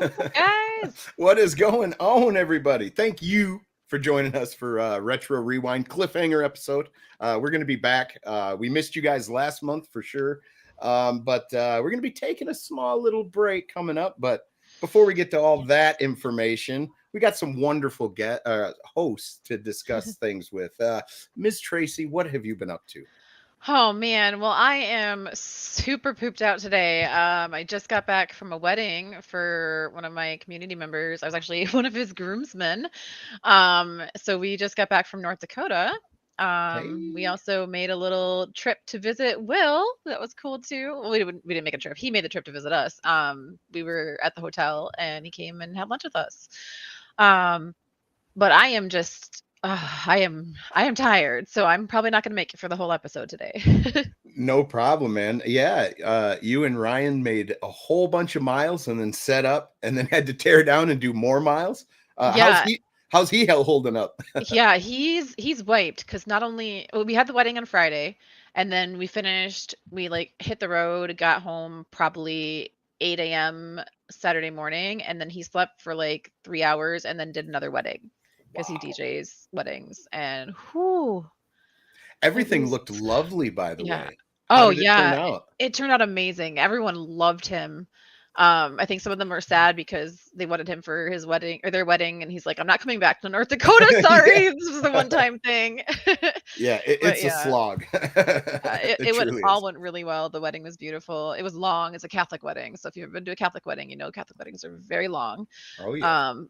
Guys. What is going on, everybody? Thank you for joining us for Retro Rewind cliffhanger episode. We're going to be back. We missed you guys last month for sure, but we're going to be taking a small little break coming up. But before we get to all that information, we got some wonderful hosts to discuss things with. Ms. Tracy, what have you been up to? Oh man, well I am super pooped out today. I just got back from a wedding for one of my community members. I was actually one of his groomsmen. So we just got back from North Dakota. We Hey. also made a little trip to visit Will. That was cool too. Well, we didn't make a trip. He made the trip to visit us. We were at the hotel and he came and had lunch with us. But I am just I am tired, so I'm probably not going to make it for the whole episode today. No problem, man. Yeah, you and Ryan made a whole bunch of miles and then set up and then had to tear down and do more miles. Yeah, How's he holding up? yeah, he's wiped because not only we had the wedding on Friday, and then we like hit the road, got home probably 8 a.m. Saturday morning, and then he slept for like 3 hours and then did another wedding because he Wow. DJs weddings and whoo, it Everything was looked lovely, by the yeah. way. How Oh did it turn yeah, out? it turned out amazing. Everyone loved him. I think some of them were sad because they wanted him for his wedding or their wedding, and he's like, "I'm not coming back to North Dakota. Sorry, Yeah. this was a one-time thing." Yeah, But it's a yeah, slog. it, It it went truly all is. went really well. The wedding was beautiful. It was long. It's a Catholic wedding, so if you've ever been to a Catholic wedding, you know Catholic weddings are very long. Oh yeah. Um,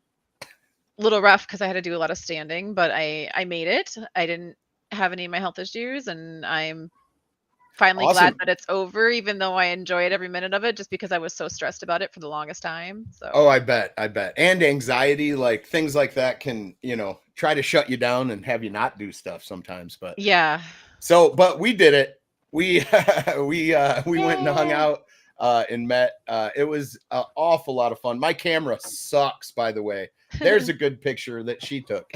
Little rough because I had to do a lot of standing, but I made it. I didn't have any of my health issues, and I'm finally glad Awesome. that it's over, even though I enjoyed every minute of it, just because I was so stressed about it for the longest time. Oh, So, I bet. And anxiety, like things like that can, try to shut you down and have you not do stuff sometimes. yeah. But we did it. We we went and hung Yay. out and met. It was an awful lot of fun. My camera sucks, by the way. There's a good picture that she took.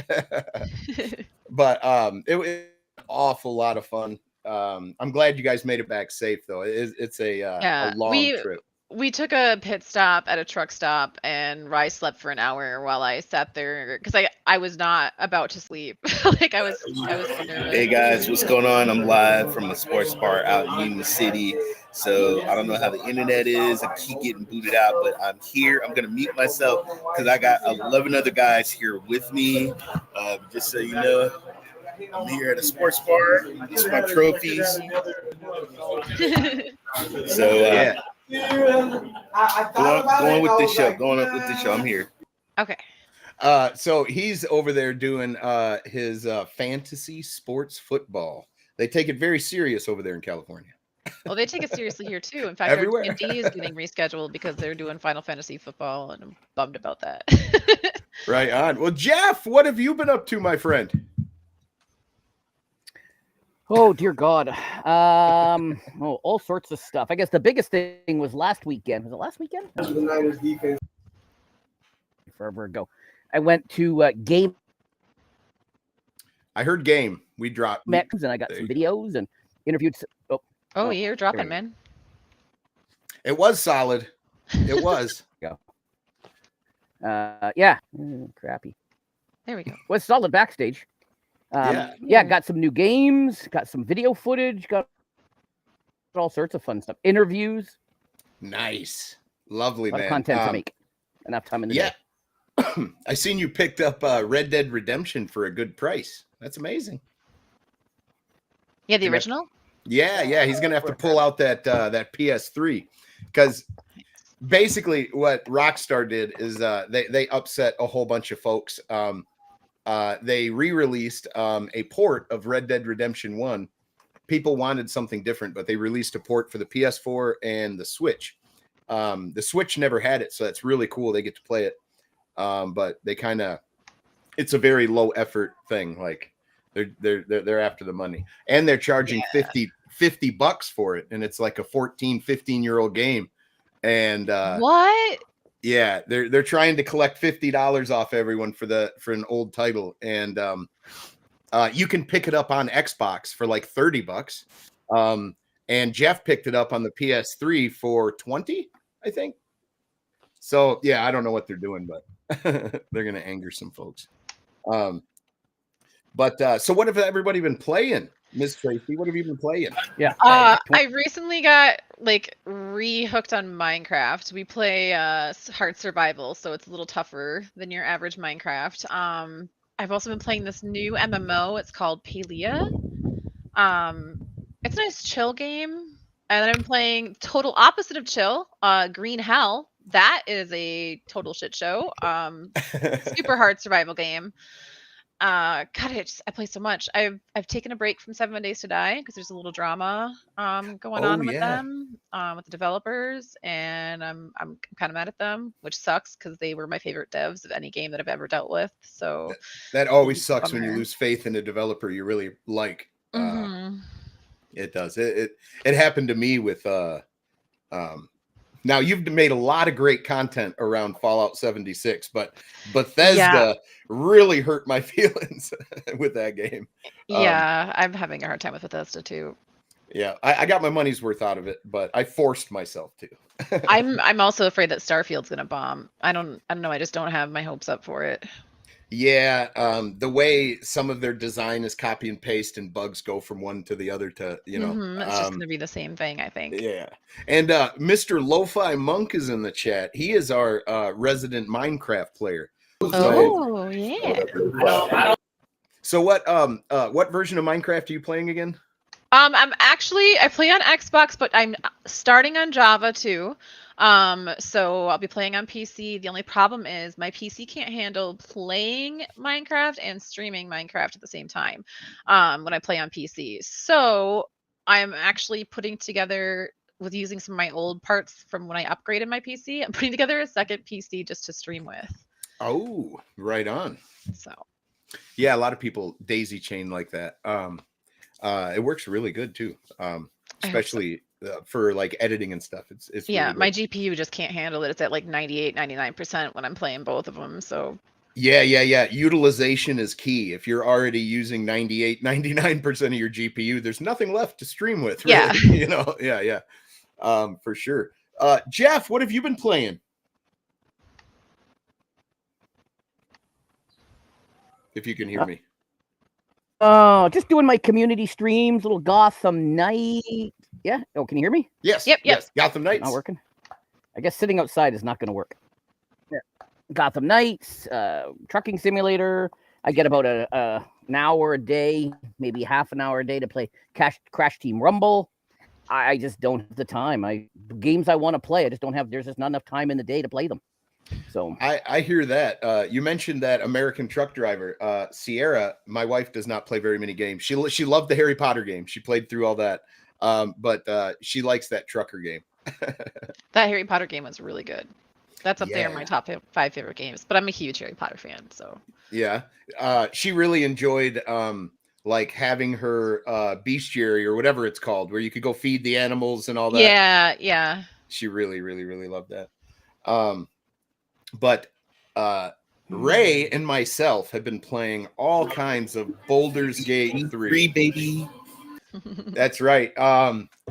But it was an awful lot of fun. I'm glad you guys made it back safe, though. It's a Yeah. long We trip. we took a pit stop at a truck stop and Rye slept for an hour while I sat there because I was not about to sleep. Like I was so Hey nervous. guys, what's going on? I'm live from a sports bar out in Union City. So I don't know how the internet is. I keep getting booted out, but I'm here. I'm gonna mute myself because I got 11 other guys here with me. Just so you know, I'm here at a sports bar. These are my trophies. So Yeah. going with this show. Going up with this show. I'm here. Okay. So he's over there doing his fantasy sports football. They take it very serious over there in California. Well, they take it seriously here too. In fact, our Everywhere. D&D is getting rescheduled because they're doing Final Fantasy football, and I'm bummed about that. Right on. Well, Jeff, what have you been up to, my friend? Oh dear God. All sorts of stuff. I guess the biggest thing was last weekend. Was it last weekend? The Niners defense. Forever ago. I went to game I heard game. We dropped. Mex and I got some videos and interviewed. Oh, you're dropping, man. It was solid. It was. Yeah, crappy. There we go. Was solid backstage. Yeah, got some new games, got some video footage, got all sorts of fun stuff. Interviews. Nice. Lovely, A lot man. of content to make. Enough time in the day. I seen you picked up Red Dead Redemption for a good price. That's amazing. Yeah, the original? Yeah. He's gonna have to pull out that PS3 because basically what Rockstar did is they upset a whole bunch of folks. They re-released a port of Red Dead Redemption 1. People wanted something different, but they released a port for the PS4 and the Switch. The Switch never had it, so that's really cool. They get to play it. But they kind of, it's a very low effort thing. Like they're after the money, and they're charging $50 for it. And it's like a 15-year-old game. And What? yeah, they're trying to collect $50 off everyone for an old title. And you can pick it up on Xbox for like $30. And Jeff picked it up on the PS3 for 20, I think. So yeah, I don't know what they're doing, but they're gonna anger some folks. But so what have everybody been playing? Miss Tracy, what have you been playing? Yeah. I recently got like re-hooked on Minecraft. We play hard survival, so it's a little tougher than your average Minecraft. I've also been playing this new MMO. It's called Palea. It's a nice chill game. And then I'm playing total opposite of chill, Green Hell. That is a total shit show. Super hard survival game. God, I play so much. I've taken a break from 7 Days to Die because there's a little drama going Oh, on with yeah. them, with the developers, and I'm kind of mad at them, which sucks because they were my favorite devs of any game that I've ever dealt with. So That always sucks when you bummer. lose faith in a developer you really like. Mhm. It does. It happened to me with now you've made a lot of great content around Fallout 76, but Bethesda really hurt my feelings with that game. Yeah, I'm having a hard time with Bethesda too. Yeah, I got my money's worth out of it, but I forced myself to. I'm also afraid that Starfield's gonna bomb. I don't know. I just don't have my hopes up for it. Yeah, the way some of their design is copy and paste and bugs go from one to the other to, It's just gonna be the same thing, I think. yeah. And Mr. Lo-Fi Monk is in the chat. He is our resident Minecraft player. Oh, yeah. So what version of Minecraft are you playing again? I play on Xbox, but I'm starting on Java too. So I'll be playing on PC. The only problem is my PC can't handle playing Minecraft and streaming Minecraft at the same time when I play on PC. So I'm actually putting together, with using some of my old parts from when I upgraded my PC, I'm putting together a second PC just to stream with. Oh, right on. So yeah, a lot of people daisy chain like that. It works really good too, especially for like editing and stuff. It's yeah, really my good. GPU just can't handle it. It's at like 98, 99% when I'm playing both of them. So Yeah. Utilization is key. If you're already using 98, 99% of your GPU, there's nothing left to stream with, really. Yeah. Yeah. For sure. Jeff, what have you been playing? If you can hear me. Just doing my community streams, little Gotham Night. Yeah. Oh, can you hear me? Yes. Yep. Yes. Gotham Knights. Not working. I guess sitting outside is not going to work. Yeah. Gotham Knights, trucking simulator. I get about an hour a day, maybe half an hour a day to play Crash Team Rumble. I just don't have the time. Games I want to play, I just don't have. There's just not enough time in the day to play them. So I hear that. You mentioned that American Truck Driver, Sierra. My wife does not play very many games. She loved the Harry Potter game. She played through all that, but she likes that trucker game. That Harry Potter game was really good. That's up there in my Yeah. top 5 favorite games. But I'm a huge Harry Potter fan, so Yeah, she really enjoyed like having her bestiary or whatever it's called, where you could go feed the animals and all that. yeah. She really, really, really loved that. But Ray and myself have been playing all kinds of Baldur's Gate 3, baby. That's right.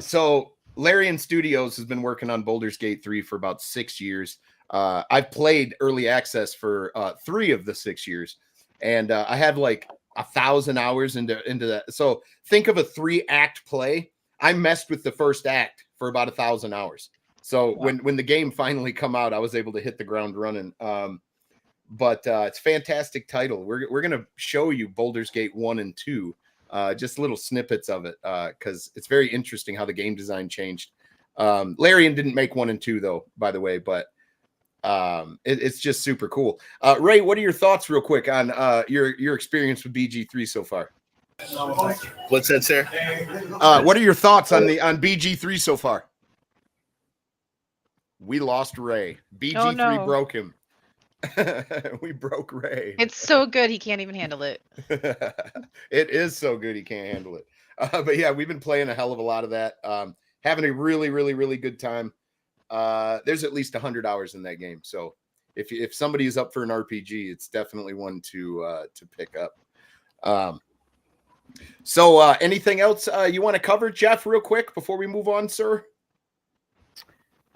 So Larian Studios has been working on Baldur's Gate 3 for about 6 years. I've played early access for 3 of the 6 years, and I have like 1,000 hours into that. So think of a 3-act play. I messed with the first act for about 1,000 hours. So wow. when the game finally come out, I was able to hit the ground running. But it's a fantastic title. We're gonna show you Baldur's Gate 1 and 2, just little snippets of it, because it's very interesting how the game design changed. Larian didn't make 1 and 2 though, by the way, but it's just super cool. Ray, what are your thoughts, real quick, on your experience with BG3 so far? What's that, sir? What are your thoughts on BG3 so far? We lost Ray. BG3 broke him. We broke Ray. It's so good he can't even handle it. It is so good he can't handle it. But yeah, we've been playing a hell of a lot of that. Having a really, really, really good time. There's at least 100 hours in that game. So if somebody is up for an RPG, it's definitely one to pick up. So anything else you want to cover, Jeff, real quick before we move on, sir?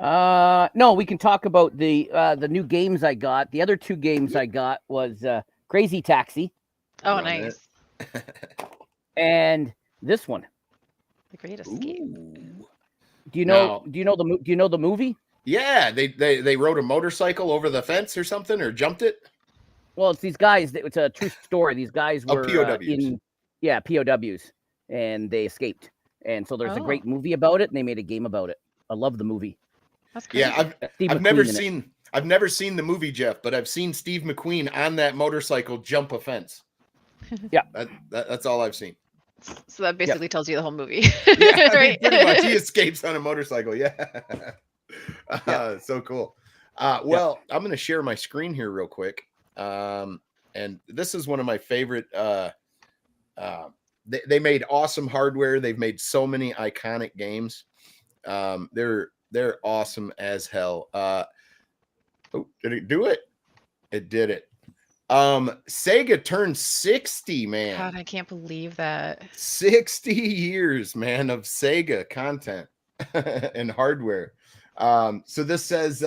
No, we can talk about the new games I got. The other 2 games I got was Crazy Taxi Oh, Run nice. and this one. The Great Escape. Ooh. Do you Now- know? Do you know the movie? Yeah, they rode a motorcycle over the fence or something, or jumped it. Well, it's these guys. It's a true story. These guys Oh, were POWs. POWs, and they escaped. And so there's a great Oh. movie about it, and they made a game about it. I love the movie. That's crazy. Yeah, Steve I've never McQueen in it. seen I've never seen the movie, Jeff, but I've seen Steve McQueen on that motorcycle jump a fence. Yeah. That's all I've seen. So that basically tells you the whole movie. Yeah, Right? pretty much. He escapes on a motorcycle. Yeah. So cool. Well, I'm going to share my screen here real quick. And this is one of my favorite. They made awesome hardware. They've made so many iconic games. They're awesome as hell. Oh, did it do it? It did it. Sega turned 60, man. God, I can't believe that. 60 years, man, of Sega content and hardware. So this says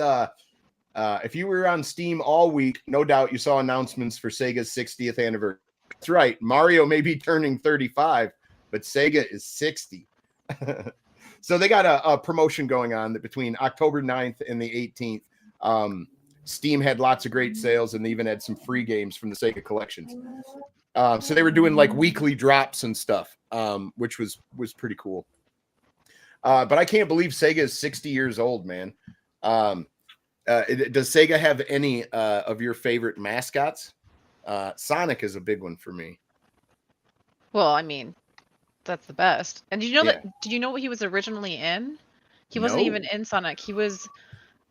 if you were on Steam all week, no doubt you saw announcements for Sega's 60th anniversary. That's right. Mario may be turning 35, but Sega is 60. So they got a promotion going on that between October 9th and the 18th. Steam had lots of great sales, and they even had some free games from the Sega collections. So they were doing like weekly drops and stuff, which was pretty cool. But I can't believe Sega is 60 years old, man. Does Sega have any of your favorite mascots? Sonic is a big one for me. Well, I mean, that's the best. And did you know Yeah. that? Did you know what he was originally in? He wasn't No. even in Sonic. He was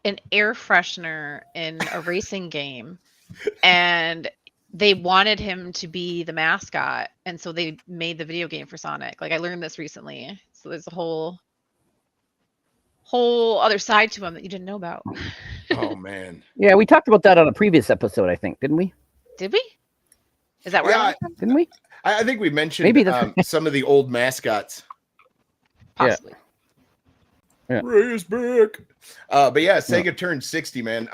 an air freshener in a racing game, and they wanted him to be the mascot, and so they made the video game for Sonic. Like I learned this recently. So there's a whole other side to him that you didn't know about. Oh man. Yeah, we talked about that on a previous episode, I think, didn't we? Did we? Is that where? Yeah, Didn't we? I think we mentioned Maybe that's- some of the old mascots. Possibly. Yeah. Ray is back. But yeah, Sega turned 60, man.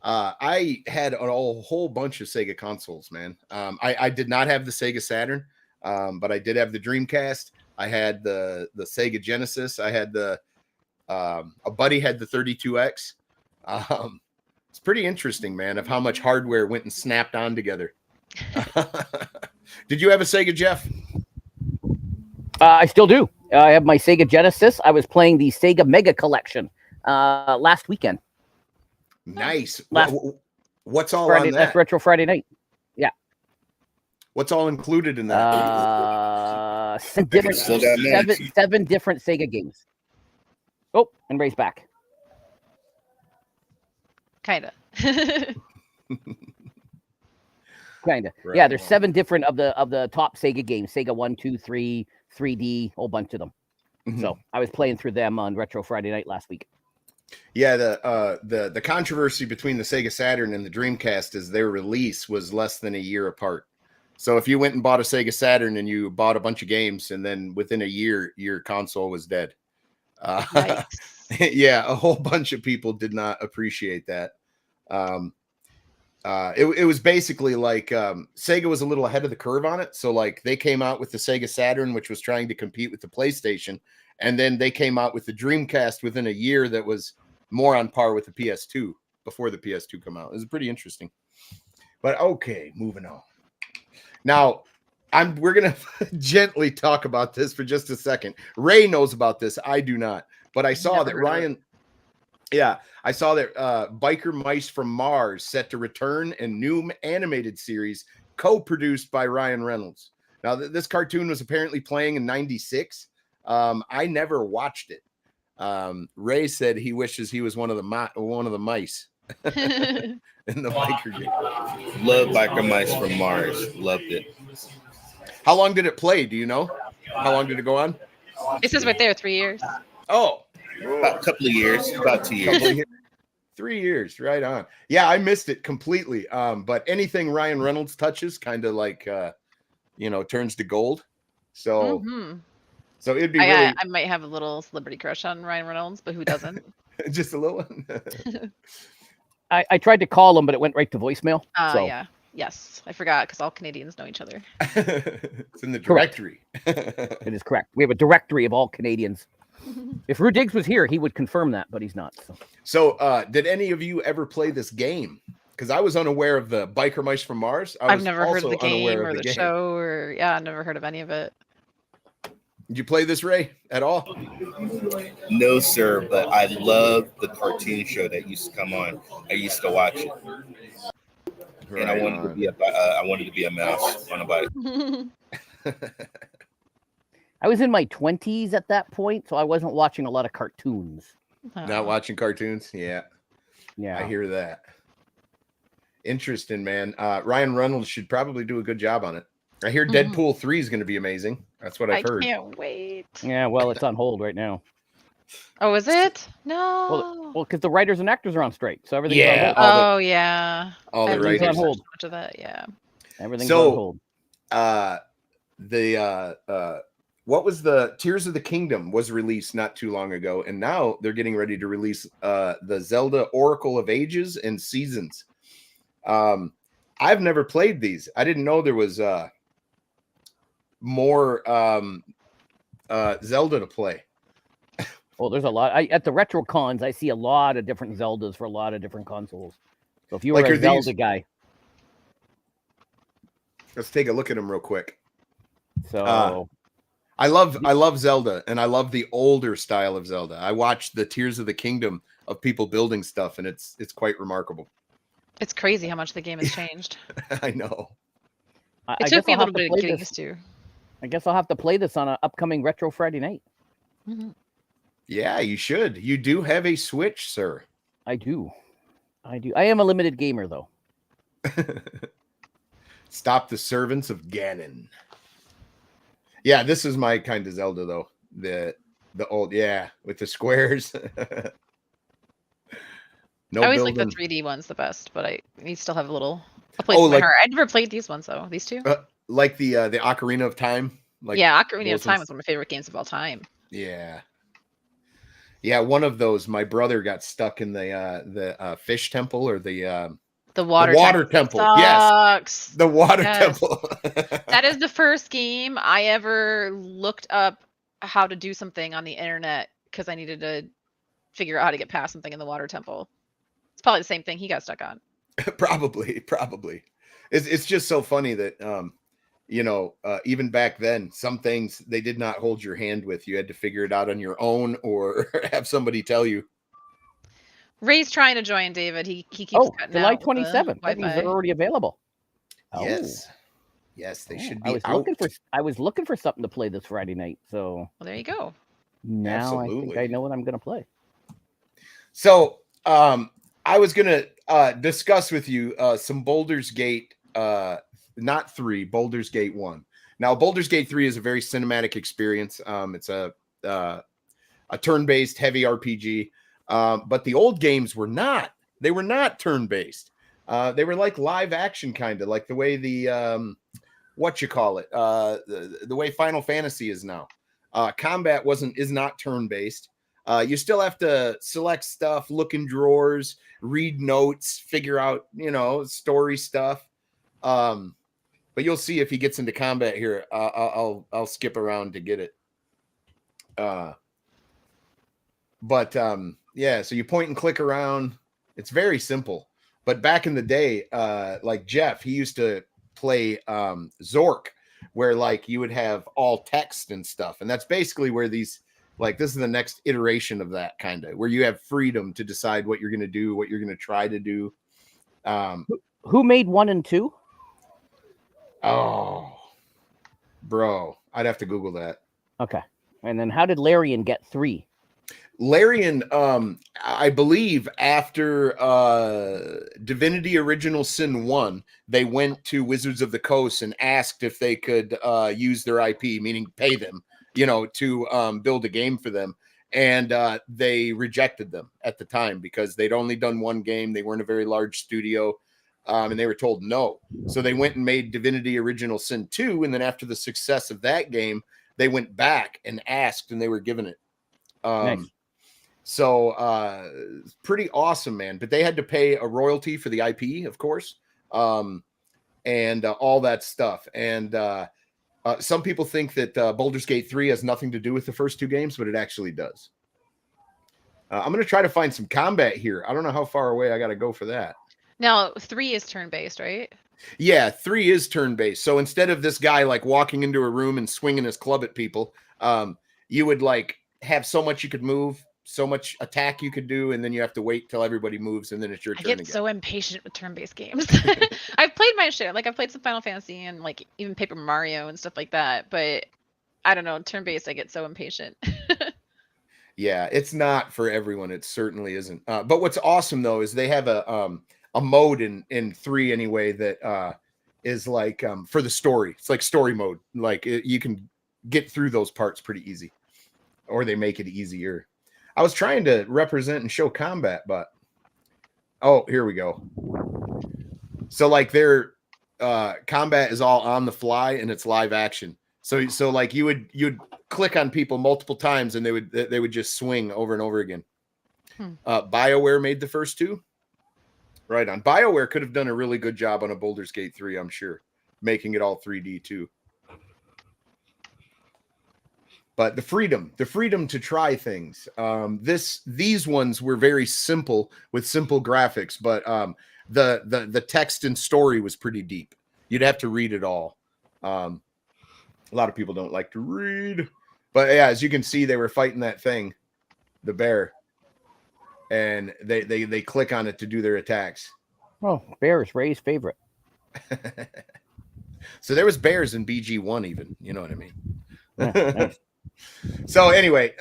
I had a whole bunch of Sega consoles, man. I did not have the Sega Saturn, but I did have the Dreamcast. I had the Sega Genesis. I had a buddy had the 32X. It's pretty interesting, man, of how much hardware went and snapped on together. Did you have a Sega, Jeff? I still do. I have my Sega Genesis. I was playing the Sega Mega Collection last weekend. Nice. Last What's all Friday, on that? that's Retro Friday night. Yeah. What's all included in that? Seven different, Still got that. seven different Sega games. Oh, and Ray's back. Kinda. Kinda. Right Yeah, there's on. 7 different of the top Sega games. Sega 1, 2, 3, 3D, whole bunch of them. Mhm. So I was playing through them on Retro Friday night last week. Yeah, the controversy between the Sega Saturn and the Dreamcast is their release was less than a year apart. So if you went and bought a Sega Saturn and you bought a bunch of games, and then within a year your console was dead. Yikes. Yeah, a whole bunch of people did not appreciate that. It was basically like Sega was a little ahead of the curve on it. So like they came out with the Sega Saturn, which was trying to compete with the PlayStation, and then they came out with the Dreamcast within a year that was more on par with the PS2 before the PS2 come out. It was pretty interesting. But okay, moving on. Now, we're gonna gently talk about this for just a second. Ray knows about this. I do not. But I saw Never that heard of it. Ryan. Yeah, I saw that Biker Mice from Mars set to return in new animated series co-produced by Ryan Reynolds. Now, this cartoon was apparently playing in '96. I never watched it. Ray said he wishes he was one of the mice in the biker game. Love Biker Mice from Mars. Loved it. How long did it play? Do you know? How long did it go on? It says right there, 3 years. Oh, About a couple of years. About 2 years. couple of years. 3 years, right on. Yeah, I missed it completely. But anything Ryan Reynolds touches kind of like turns to gold. So Mhm. so it'd be really I might have a little celebrity crush on Ryan Reynolds, but who doesn't? Just a little one. I tried to call him, but it went right to voicemail. So Yeah. Yes. I forgot because all Canadians know each other. It's in the Correct. directory. it is correct. We have a directory of all Canadians. If Rue Diggs was here, he would confirm that, but he's not. So, did any of you ever play this game? Because I was unaware of the Biker Mice from Mars. I've never heard of the unaware game of or the show or I've never heard of any of it. Did you play this, Ray, at all? No, sir, but I love the cartoon show that used to come on. I used to watch it, and I wanted to be a mouse on a bike. I was in my 20s at that point, so I wasn't watching a lot of cartoons. Not watching cartoons? Yeah. Yeah. I hear that. Interesting, man. Ryan Reynolds should probably do a good job on it. I hear Deadpool 3 is going to be amazing. That's what I've heard. I can't wait. Yeah, well, it's on hold right now. Oh, is it? No. Well, because the writers and actors are on strike, so everything's on hold. Yeah. All the Everything's writers on hold. Much of that, yeah. Everything's on hold. What was the Tears of the Kingdom was released not too long ago, and now they're getting ready to release the Zelda Oracle of Ages and Seasons. I've never played these. I didn't know there was more Zelda to play. Well, there's a lot. At the retro cons, I see a lot of different Zeldas for a lot of different consoles. So if you were a Zelda guy, let's take a look at them real quick. So I love Zelda, and I love the older style of Zelda. I watched the Tears of the Kingdom of people building stuff, and it's quite remarkable. It's crazy how much the game has changed. I know. It took me a little bit of getting used to. I guess I'll have to play this on an upcoming Retro Friday night. Yeah, you should. You do have a Switch, sir. I do. I am a limited gamer, though. Stop the servants of Ganon. Yeah, this is my kind of Zelda, though. The old, with the squares. I always like the 3D ones the best, but we still have a place in my heart. I never played these ones though. These two, like the Ocarina of Time. Ocarina of Time was one of my favorite games of all time. Yeah, one of those. My brother got stuck in the fish temple or the water temple. Yes, the water temple. That is the first game I ever looked up how to do something on the internet because I needed to figure out how to get past something in the water temple. It's probably the same thing he got stuck on. Probably. It's just so funny that even back then, some things they did not hold your hand with. You had to figure it out on your own or have somebody tell you. Ray's trying to join, David. He keeps cutting July out 27th. That means they're already available. Yes, they should be. I was looking for something to play this Friday night. So well, there you go. Now I think I know what I'm going to play. So I was going to discuss with you some Baldur's Gate, not 3, Baldur's Gate 1. Now, Baldur's Gate 3 is a very cinematic experience. It's a turn-based heavy RPG. But the old games were not. They were not turn-based. They were like live action, kind of like the way the way Final Fantasy is now. Combat is not turn-based. You still have to select stuff, look in drawers, read notes, figure out story stuff. But you'll see if he gets into combat here. I'll skip around to get it. So you point and click around. It's very simple. But back in the day, like Jeff, he used to play Zork, where like you would have all text and stuff. And that's basically where this is the next iteration of that kind of, where you have freedom to decide what you're going to do, what you're going to try to do. Who made 1 and 2? Oh, bro, I'd have to Google that. Okay. And then how did Larian get 3? Larian, I believe after Divinity Original Sin 1, they went to Wizards of the Coast and asked if they could use their IP, meaning pay them, to build a game for them. And they rejected them at the time because they'd only done one game. They weren't a very large studio, and they were told no. So they went and made Divinity Original Sin 2, and then after the success of that game, they went back and asked, and they were given it. Nice. So it's pretty awesome, man. But they had to pay a royalty for the IP, of course, and all that stuff. And some people think that Baldur's Gate 3 has nothing to do with the first two games, but it actually does. I'm going to try to find some combat here. I don't know how far away I got to go for that. Now, 3 is turn-based, right? Yeah, 3 is turn-based. So instead of this guy like walking into a room and swinging his club at people, you would like have so much you could move, so much attack you could do, and then you have to wait till everybody moves, and then it's your turn I get again. so impatient with turn-based games. I've played my share. Like I've played some Final Fantasy and like even Paper Mario and stuff like that. But I don't know, turn-based, I get so impatient. Yeah, it's not for everyone. It certainly isn't. But what's awesome though is they have a mode in 3 anyway that is like for the story. It's like story mode. Like you can get through those parts pretty easy, or they make it easier. I was trying to represent and show combat, but oh, here we go. So like their combat is all on the fly and it's live action. So like you'd click on people multiple times and they would just swing over and over again. BioWare made the first 2. Right on. BioWare could have done a really good job on a Baldur's Gate 3, I'm sure, making it all 3D too. But the freedom to try things. These ones were very simple with simple graphics, but the text and story was pretty deep. You'd have to read it all. A lot of people don't like to read, but yeah, as you can see, they were fighting that thing, the bear, and they click on it to do their attacks. Oh, bears, Ray's favorite. So there was bears in BG1 even, you know what I mean? Yeah, nice. So anyway,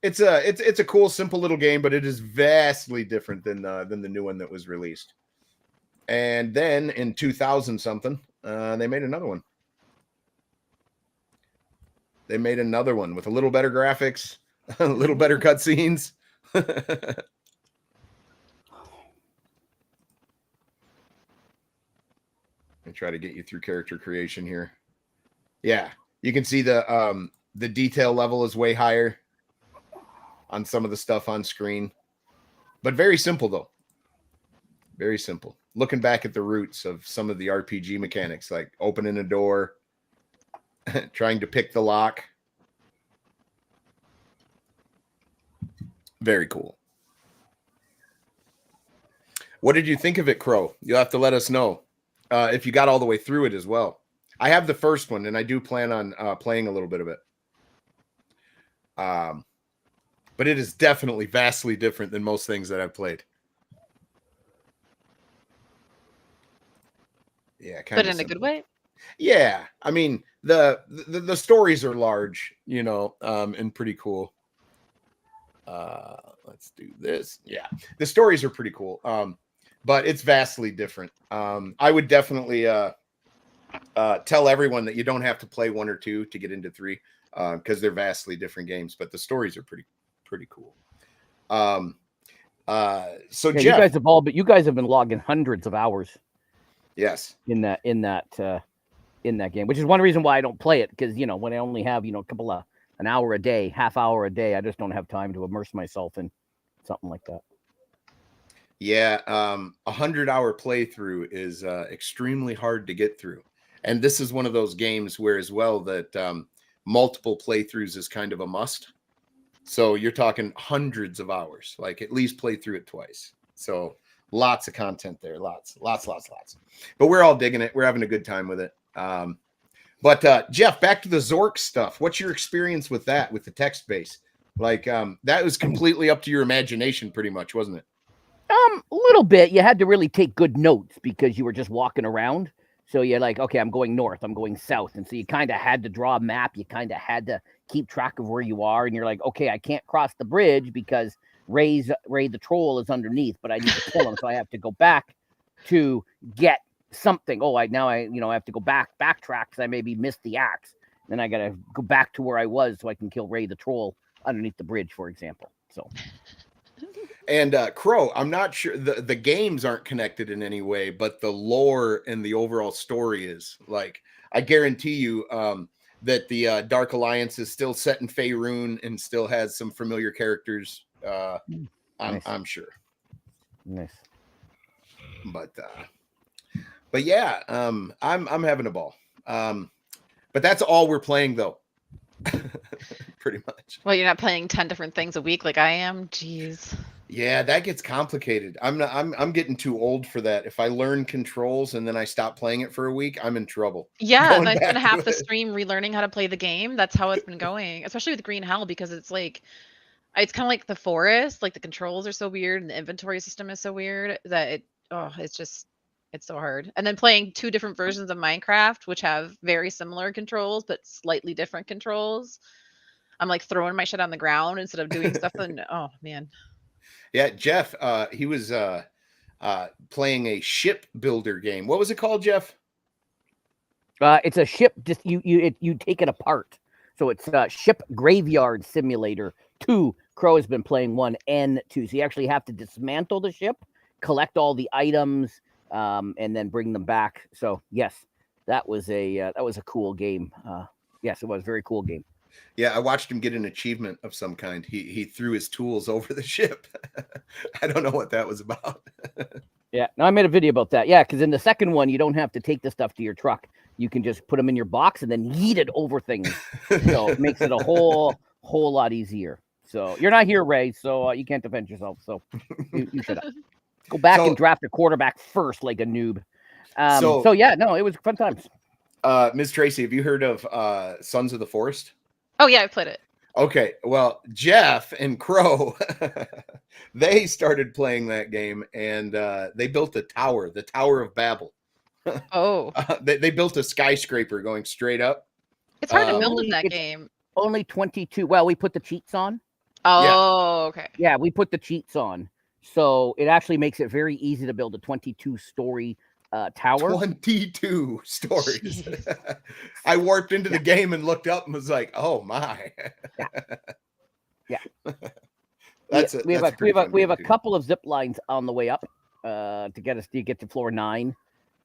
it's a cool, simple little game, but it is vastly different than the new one that was released. And then in 2000 something, they made another one. They made another one with a little better graphics, a little better cutscenes. I try to get you through character creation here. Yeah, you can see the detail level is way higher on some of the stuff on screen, but very simple though. Very simple. Looking back at the roots of some of the RPG mechanics, like opening a door, trying to pick the lock. Very cool. What did you think of it, Crow? You'll have to let us know if you got all the way through it as well. I have the first one, and I do plan on playing a little bit of it. But it is definitely vastly different than most things that I've played. Yeah, kind of. But in a good way? Yeah, I mean the stories are large, you know, and pretty cool. Let's do this. Yeah, the stories are pretty cool, but it's vastly different. I would definitely tell everyone that you don't have to play 1 or 2 to get into 3, because they're vastly different games, but the stories are pretty cool. So Yeah, Jeff, you guys have been logging hundreds of hours. Yes. In that game, which is one reason why I don't play it, because when I only have an hour a day, half hour a day, I just don't have time to immerse myself in something like that. Yeah, 100-hour playthrough is extremely hard to get through, and this is one of those games where as well that multiple playthroughs is kind of a must. So you're talking hundreds of hours, like at least play through it twice. So lots of content there, lots. But we're all digging it. We're having a good time with it. But Jeff, back to the Zork stuff. What's your experience with that, with the text base? Like that was completely up to your imagination, pretty much, wasn't it? A little bit. You had to really take good notes because you were just walking around. So you're like, okay, I'm going north, I'm going south, and so you kind of had to draw a map. You kind of had to keep track of where you are, and you're like, okay, I can't cross the bridge because Ray the troll is underneath, but I need to kill him, so I have to go back to get something. Oh, I have to go backtrack because I maybe missed the axe. Then I gotta go back to where I was so I can kill Ray the troll underneath the bridge, for example. So, and Crow, I'm not sure the games aren't connected in any way, but the lore and the overall story is. Like, I guarantee you, that the Dark Alliance is still set in Faerun and still has some familiar characters. Nice. I'm sure. Nice. But yeah, I'm having a ball. But that's all we're playing though. Pretty much. Well, you're not playing 10 different things a week like I am. Jeez. Yeah, that gets complicated. I'm getting too old for that. If I learn controls and then I stop playing it for a week, I'm in trouble. Yeah, and Going I spent back half to the it. stream relearning how to play the game. That's how it's been going, especially with Green Hell, because it's like it's kind of like the forest. Like the controls are so weird and the inventory system is so weird that it's so hard. And then playing two different versions of Minecraft, which have very similar controls but slightly different controls. I'm like throwing my shit on the ground instead of doing stuff. And oh man. Yeah, Jeff, he was playing a ship builder game. What was it called, Jeff? It's a ship. Just you take it apart. So it's Ship Graveyard Simulator 2. Crow has been playing 1 and 2. So you actually have to dismantle the ship, collect all the items, and then bring them back. So yes, that was a cool game. Yes, it was a very cool game. Yeah, I watched him get an achievement of some kind. He threw his tools over the ship. I don't know what that was about. Yeah, no, I made a video about that. Yeah, because in the second one, you don't have to take the stuff to your truck. You can just put them in your box and then yeet it over things. So it makes it a whole lot easier. So you're not here, Ray, so you can't defend yourself. So you should go back and draft a quarterback first like a noob. So yeah, no, it was fun times. Ms. Tracy, have you heard of Sons of the Forest? Oh yeah, I played it. Okay, well, Jeff and Crow, they started playing that game, and they built a tower, the Tower of Babel. Oh, they built a skyscraper going straight up. it's hard to build in that game. Only 22. Well, we put the cheats on. Oh, okay. Yeah, we put the cheats on, so it actually makes it very easy to build a 22-story tower. 22 stories. I warped into the game and looked up and was like, "Oh my!" Yeah. We have a couple of zip lines on the way up to get to floor 9.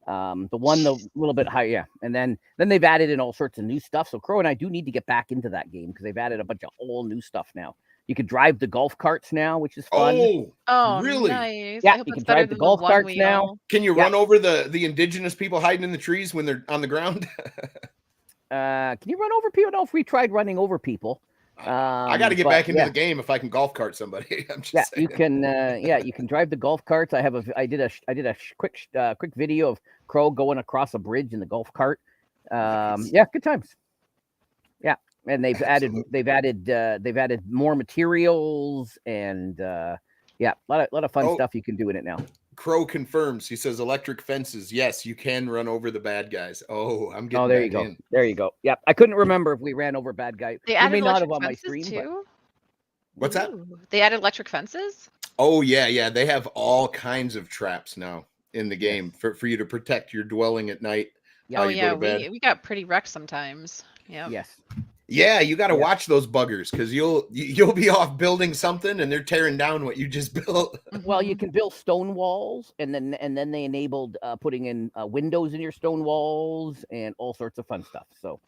The one a little bit higher, yeah. And then they've added in all sorts of new stuff. So Crow and I do need to get back into that game because they've added a bunch of all new stuff now. You can drive the golf carts now, which is fun. Oh, really? Nice. Yeah, you can drive the golf carts now. Can you run over the indigenous people hiding in the trees when they're on the ground? Can you run over people? No, if we tried running over people. I got to get back into the game if I can golf cart somebody. I'm just saying. You can. You can drive the golf carts. I did a quick video of Crow going across a bridge in the golf cart. Nice. Yeah, good times. Yeah, and they've added more materials and yeah, a lot of fun stuff you can do in it now. Crow confirms. He says electric fences. Yes, you can run over the bad guys. Oh, I'm getting. Oh, there you go. In. There you go. Yep. I couldn't remember if we ran over bad guys. They added may not have electric on my fences stream. too. What's that? They added electric fences. Oh yeah. They have all kinds of traps now in the game for you to protect your dwelling at night. Oh yeah, we got pretty wrecked sometimes. Yeah. Yes. Yeah, you got to watch those buggers because you'll be off building something and they're tearing down what you just built. Well, you can build stone walls, and then they enabled putting in windows in your stone walls and all sorts of fun stuff. So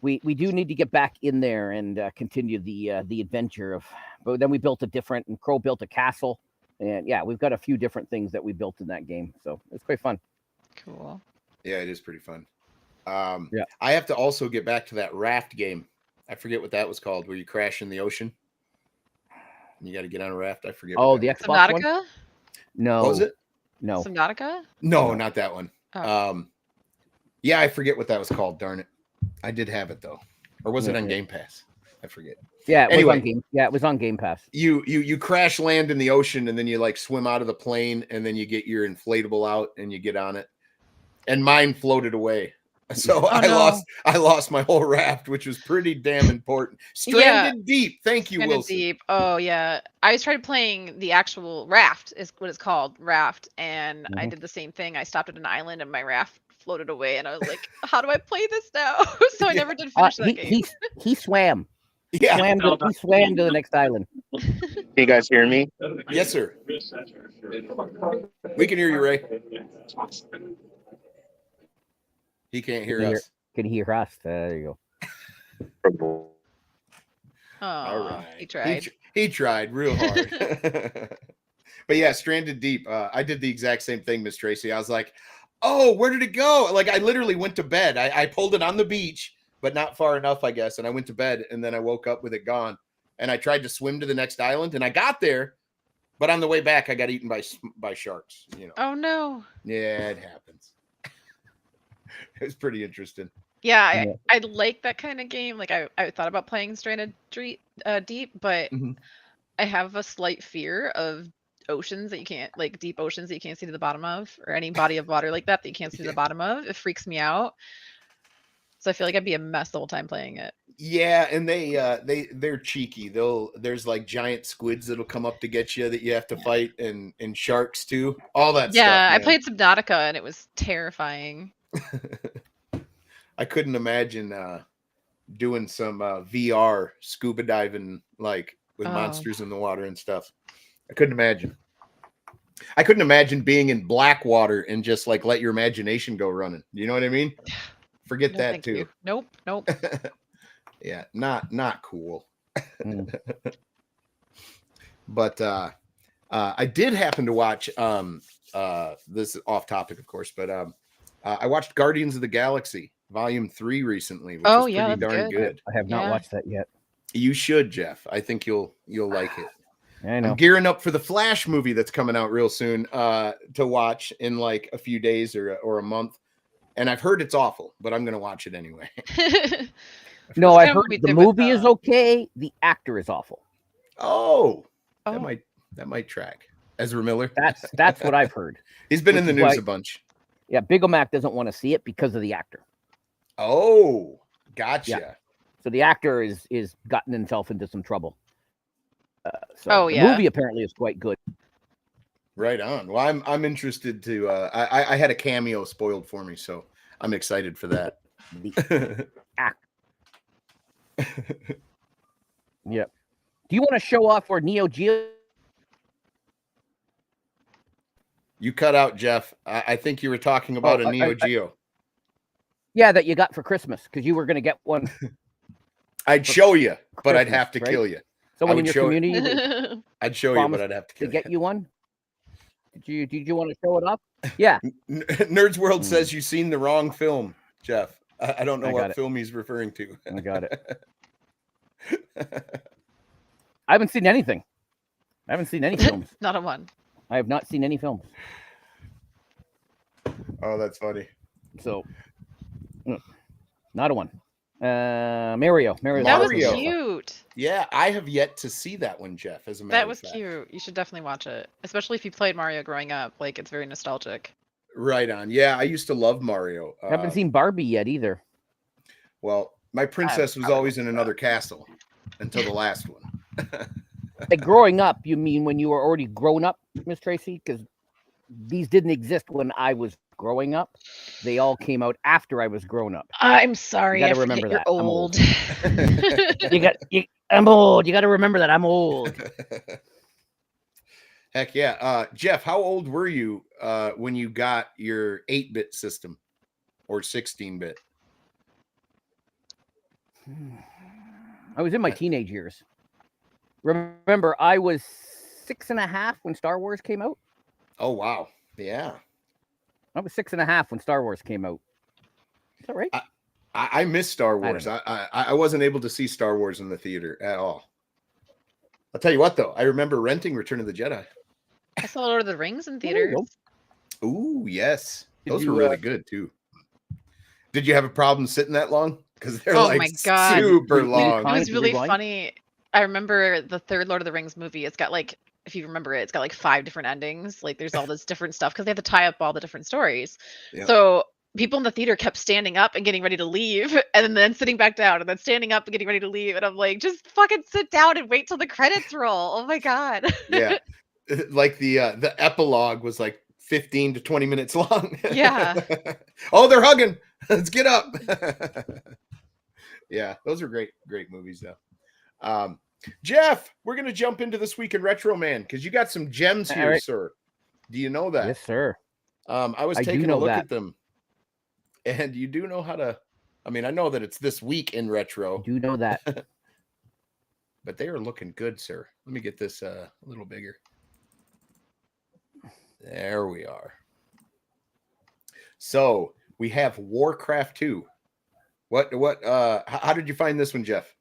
we do need to get back in there and continue the adventure of. But then we built and Crow built a castle, and yeah, we've got a few different things that we built in that game. So it's quite fun. Cool. Yeah, it is pretty fun. I have to also get back to that raft game. I forget what that was called, where you crash in the ocean. You got to get on a raft. I forget. Oh, the Xbox one? No. What was it? No. Subnautica? No, not that one. Oh. Yeah, I forget what that was called. Darn it. I did have it though. Or was it on Game Pass? I forget. Yeah, it was on Game Pass. You crash land in the ocean and then you like swim out of the plane and then you get your inflatable out and you get on it. And mine floated away. So I lost my whole raft, which was pretty damn important. Stranded Deep. Thank you, Wilson. Deep. Oh yeah. I tried playing the actual raft is what it's called, raft, and I did the same thing. I stopped at an island and my raft floated away and I was like, how do I play this now? So I never did finish that game. He swam. Yeah. He swam to the next island. Can you guys hear me? Yes, sir. We can hear you, Ray. He can't hear us. Can you hear us? There you go. All Oh, right. he tried. He tried real hard. But yeah, Stranded Deep. I did the exact same thing, Miss Tracy. I was like, oh, where did it go? Like, I literally went to bed. I pulled it on the beach, but not far enough, I guess. And I went to bed, and then I woke up with it gone. And I tried to swim to the next island, and I got there. But on the way back, I got eaten by sharks. You know. Oh no. Yeah, it happens. It was pretty interesting. Yeah, I like that kind of game. Like I thought about playing Stranded Deep, but Mhm. I have a slight fear of oceans that you can't, like deep oceans that you can't see to the bottom of, or any body of water like that that you can't see the bottom of. It freaks me out. So I feel like I'd be a mess the whole time playing it. Yeah, and they're cheeky. There's like giant squids that'll come up to get you that you have to fight, and sharks too. All that stuff. Yeah, I Man. played Subnautica and it was terrifying. I couldn't imagine doing some VR scuba diving, like with monsters in the water and stuff. I couldn't imagine. I couldn't imagine being in black water and just like let your imagination go running. You know what I mean? Forget No, that thank too. you. Nope. Yeah, not cool. Mm. But I did happen to watch this is off topic, of course, but I watched Guardians of the Galaxy Volume 3 recently, which was pretty that's darn good. I have not watched that yet. You should, Jeff. I think you'll like it. I know. I'm gearing up for the Flash movie that's coming out real soon to watch in like a few days or a month. And I've heard it's awful, but I'm going to watch it anyway. No, I That heard movie the did with, movie is okay. The actor is awful. Oh, Oh. that might track. Ezra Miller. That's what I've heard. He's been in the Which is news why- a bunch. Yeah, Big Mac doesn't want to see it because of the actor. Oh, gotcha. Yeah. So the actor is gotten himself into some trouble. Oh, the yeah. movie apparently is quite good. Right on. Well, I'm interested to. I had a cameo spoiled for me, so I'm excited for that. The act. Yeah. Do you want to show off where Neo Geo? You cut out, Jeff. I think you were talking about a Neo Geo. Yeah, that you got for Christmas because you were going to get one. I'd show you, but I'd Christmas, have to right? kill you. Someone would in your show it. community I'd show you, promised but I'd have to to kill get you one. Did you want to show it up? Yeah. Nerds World says you've seen the wrong film, Jeff. I don't know I got what it. film he's referring to. I got it. I haven't seen anything. I haven't seen any films. Not a one. I have not seen any films. Oh, that's funny. So, not a one. Mario. That was Mario. cute. Yeah, I have yet to see that one, Jeff. As a matter That of was fact. cute. You should definitely watch it, especially if you played Mario growing up. Like, it's very nostalgic. Right on. Yeah, I used to love Mario. I haven't seen Barbie yet either. Well, my princess was always in another castle until the last one. Like growing up, you mean when you were already grown up, Miss Tracy? Because these didn't exist when I was growing up. They all came out after I was grown up. I'm sorry. You I gotta forget remember you're that. I'm old. old. I'm old. You got to remember that I'm old. Heck yeah. Jeff, how old were you when you got your 8-bit system or 16-bit? I was in my teenage years. Remember, I was 6.5 when Star Wars came out. Oh, wow. Yeah. I was 6.5 when Star Wars came out. Is that right? I missed Star I Wars. don't I wasn't able to see Star Wars in the theater at all. I'll tell you what, though. I remember renting Return of the Jedi. I saw Lord of the Rings in There you theaters. go. Ooh, yes. Did Those you, were really good, too. Did you have a problem sitting that long? Because they're Oh like my God. super Did you long. It find- was Did you really rewind? funny. I remember the third Lord of the Rings movie. It's got like, if you remember it, it's got like 5 different endings. Like there's all this different stuff because they have to tie up all the different stories. Yep. So people in the theater kept standing up and getting ready to leave, and then sitting back down, and then standing up and getting ready to leave. And I'm like, just fucking sit down and wait till the credits roll. Oh my God. Yeah. Like the epilogue was like 15 to 20 minutes long. Yeah. Oh, they're hugging. Let's get up. Yeah, those are great movies though. Jeff, we're gonna jump into This Week in Retro, man, because you got some gems here, right. sir. Do you know that? Yes, sir. I was I do taking a know look that. at them, and you do know how to I mean, I know that it's this week in retro. I do know that. But they are looking good, sir. Let me get this a little bigger. There we are. So we have Warcraft 2. How did you find this one, Jeff?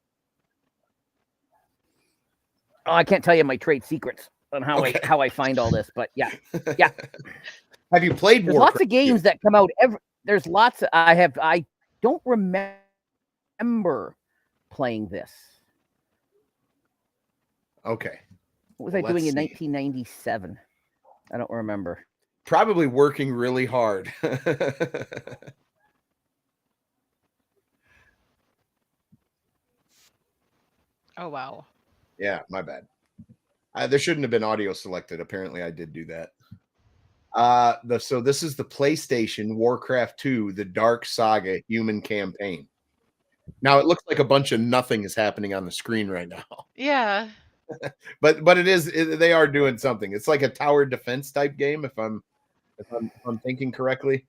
Oh, I can't tell you my trade secrets on how I find all this, but yeah. Have you played There's Warcraft lots of games that come out there's lots I don't remember playing this. Okay. What was I doing in 1997? I don't remember. Probably working really hard. Oh, wow. Yeah, my bad. There shouldn't have been audio selected. Apparently, I did do that. So this is the PlayStation Warcraft 2, the Dark Saga Human Campaign. Now it looks like a bunch of nothing is happening on the screen right now. Yeah. but they are doing something. It's like a tower defense type game, if I'm thinking correctly.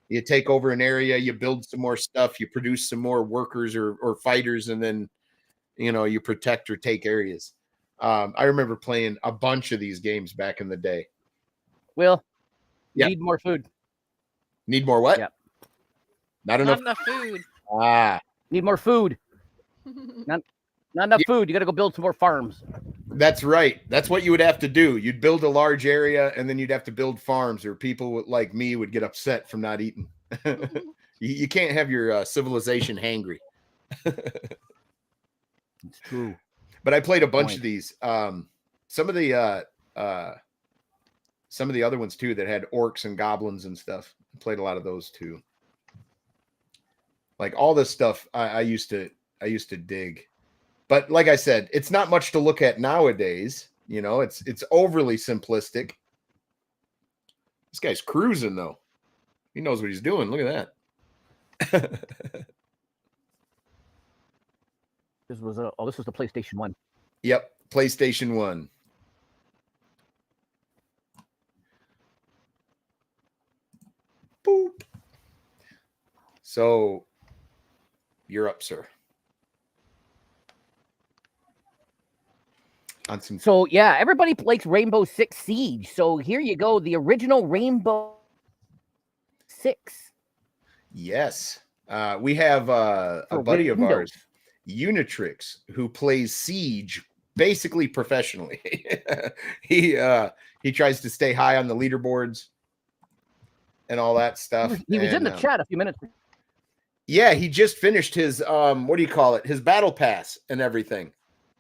You take over an area, you build some more stuff, you produce some more workers or fighters, and then you protect or take areas. I remember playing a bunch of these games back in the day. Will, yeah. Need more food. Need more what? Yeah. Not enough food. Need more food. Not enough food. You got to go build some more farms. That's right. That's what you would have to do. You'd build a large area, and then you'd have to build farms, or people like me would get upset from not eating. You can't have your civilization hangry. It's true. But I played a bunch of these. Some of the other ones too that had orcs and goblins and stuff. I played a lot of those too. Like all this stuff, I used to dig. But like I said, it's not much to look at nowadays. It's overly simplistic. This guy's cruising though. He knows what he's doing. Look at that. This was the PlayStation 1. Yep, PlayStation 1. Boop. So you're up, sir. So yeah, everybody likes Rainbow Six Siege. So here you go, the original Rainbow Six. Yes, we have a buddy of ours, Unitrix, who plays Siege basically professionally. He tries to stay high on the leaderboards and all that stuff. He was in the chat a few minutes ago. Yeah, he just finished his his battle pass and everything.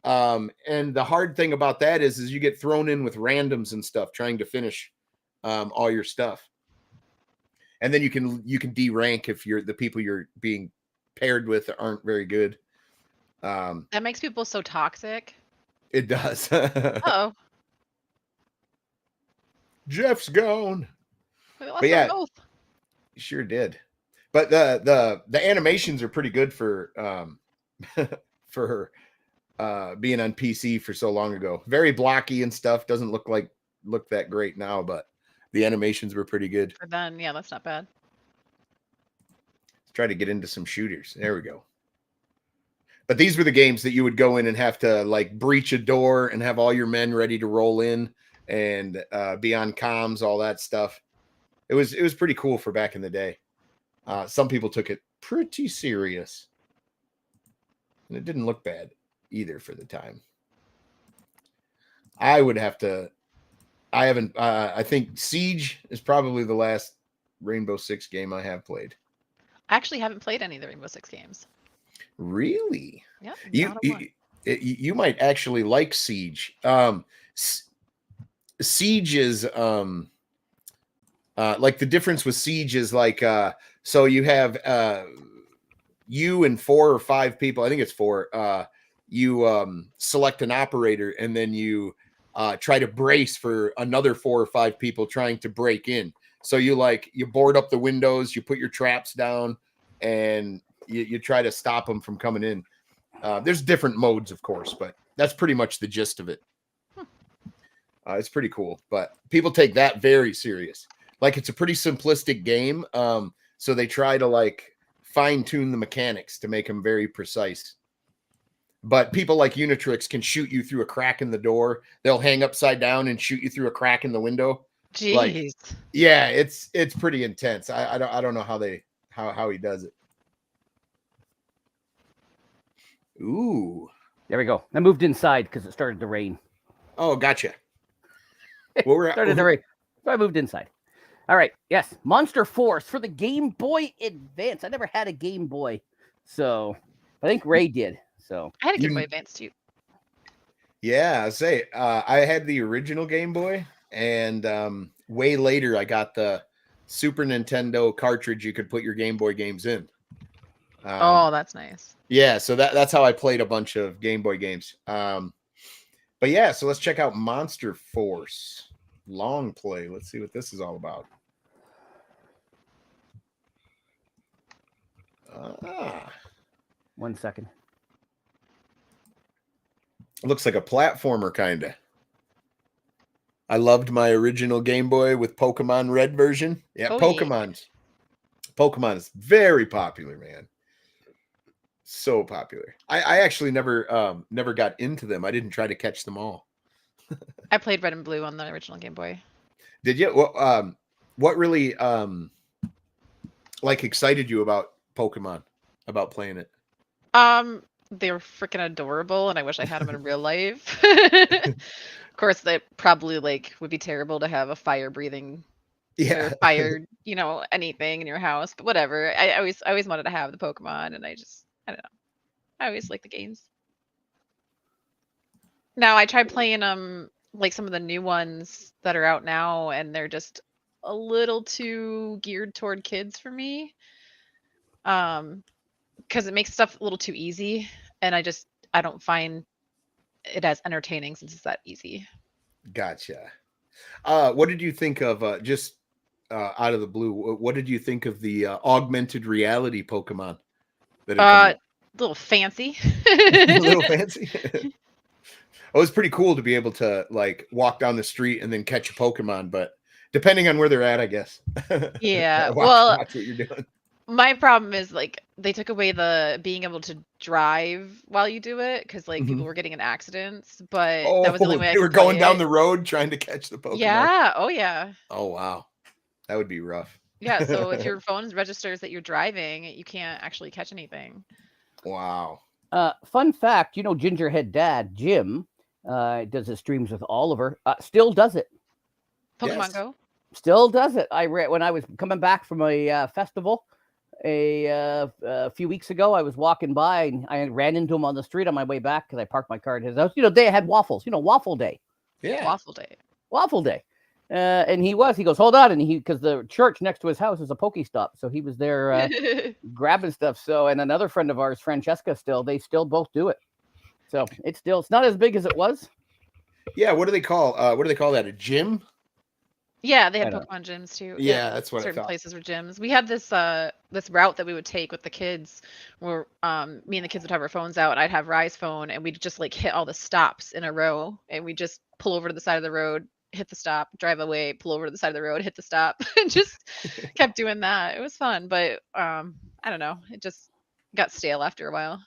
And the hard thing about that is you get thrown in with randoms and stuff trying to finish all your stuff. And then you can D-rank if the people you're being paired with aren't very good. That makes people so toxic. It does. Oh. Jeff's gone. But yeah, both. Sure did. But the animations are pretty good for being on PC for so long ago. Very blocky and stuff. Doesn't look that great now, but the animations were pretty good. For then, yeah, that's not bad. Let's try to get into some shooters. There we go. But these were the games that you would go in and have to like breach a door and have all your men ready to roll in and be on comms, all that stuff. It was pretty cool for back in the day. Some people took it pretty serious, and it didn't look bad either for the time. I think Siege is probably the last Rainbow Six game I have played. I actually haven't played any of the Rainbow Six games. Really? Yeah. You might actually like Siege. Siege is like the difference with Siege is like so you have you and 4 or 5 people. I think it's 4. You select an operator and then you try to brace for another 4 or 5 people trying to break in. So you board up the windows, you put your traps down, and you try to stop them from coming in. There's different modes, of course, but that's pretty much the gist of it. It's pretty cool, but people take that very serious. Like it's a pretty simplistic game. So they try to fine tune the mechanics to make them very precise. But people like Unitrix can shoot you through a crack in the door. They'll hang upside down and shoot you through a crack in the window. Jeez. Like, yeah, it's pretty intense. I don't know how he does it. Ooh. There we go. I moved inside because it started to rain. Oh, gotcha. Well, we're started to rain. So I moved inside. All right. Yes. Monster Force for the Game Boy Advance. I never had a Game Boy. So I think Ray did. So I had a Game Boy Advance too. Yeah, I had the original Game Boy, and way later I got the Super Nintendo cartridge you could put your Game Boy games in. Oh, that's nice. Yeah, so that's how I played a bunch of Game Boy games. But yeah, so let's check out Monster Force long play. Let's see what this is all about. One second. Looks like a platformer, kind of. I loved my original Game Boy with Pokemon Red version. Yeah, Pokemon is very popular, man. So popular. I actually never got into them. I didn't try to catch them all. I played Red and Blue on the original Game Boy. Did you? What really like excited you about Pokemon? About playing it? They were freaking adorable, and I wish I had them in real life. Of course, they probably would be terrible to have a fire-breathing, or fire, anything in your house. But whatever. I always wanted to have the Pokemon, and I don't know. I always like the games. Now I tried playing like some of the new ones that are out now, and they're just a little too geared toward kids for me. Because it makes stuff a little too easy, and I don't find it as entertaining since it's that easy. Gotcha. What did you think of just out of the blue? What did you think of the augmented reality Pokemon? A little fancy. A little fancy. It was pretty cool to be able to walk down the street and then catch a Pokemon, but depending on where they're at, I guess. Yeah. watch what you're doing. My problem is they took away the being able to drive while you do it because people were getting in accidents, but that was the only way they were going down the road trying to catch the Pokemon. Yeah. Oh yeah. Oh wow, that would be rough. Yeah. So if your phone registers that you're driving, you can't actually catch anything. Wow. Fun fact, Gingerhead Dad Jim does his streams with Oliver. Still does it. Pokemon Go. Still does it. I read when I was coming back from a festival. A few weeks ago, I was walking by and I ran into him on the street on my way back because I parked my car at his house. They had waffles, waffle day. Yeah. Waffle day. And he goes, hold on. And because the church next to his house is a Pokestop. So he was there grabbing stuff. So, and another friend of ours, Francesca, they still both do it. So it's not as big as it was. Yeah. What do they call that? A gym? Yeah, they had Pokemon gyms too. Yeah, that's what certain places were gyms. We had this route that we would take with the kids, where me and the kids would have our phones out, and I'd have Rye's phone, and we'd just hit all the stops in a row, and we just pull over to the side of the road, hit the stop, drive away, pull over to the side of the road, hit the stop, and just kept doing that. It was fun, but I don't know, it just got stale after a while.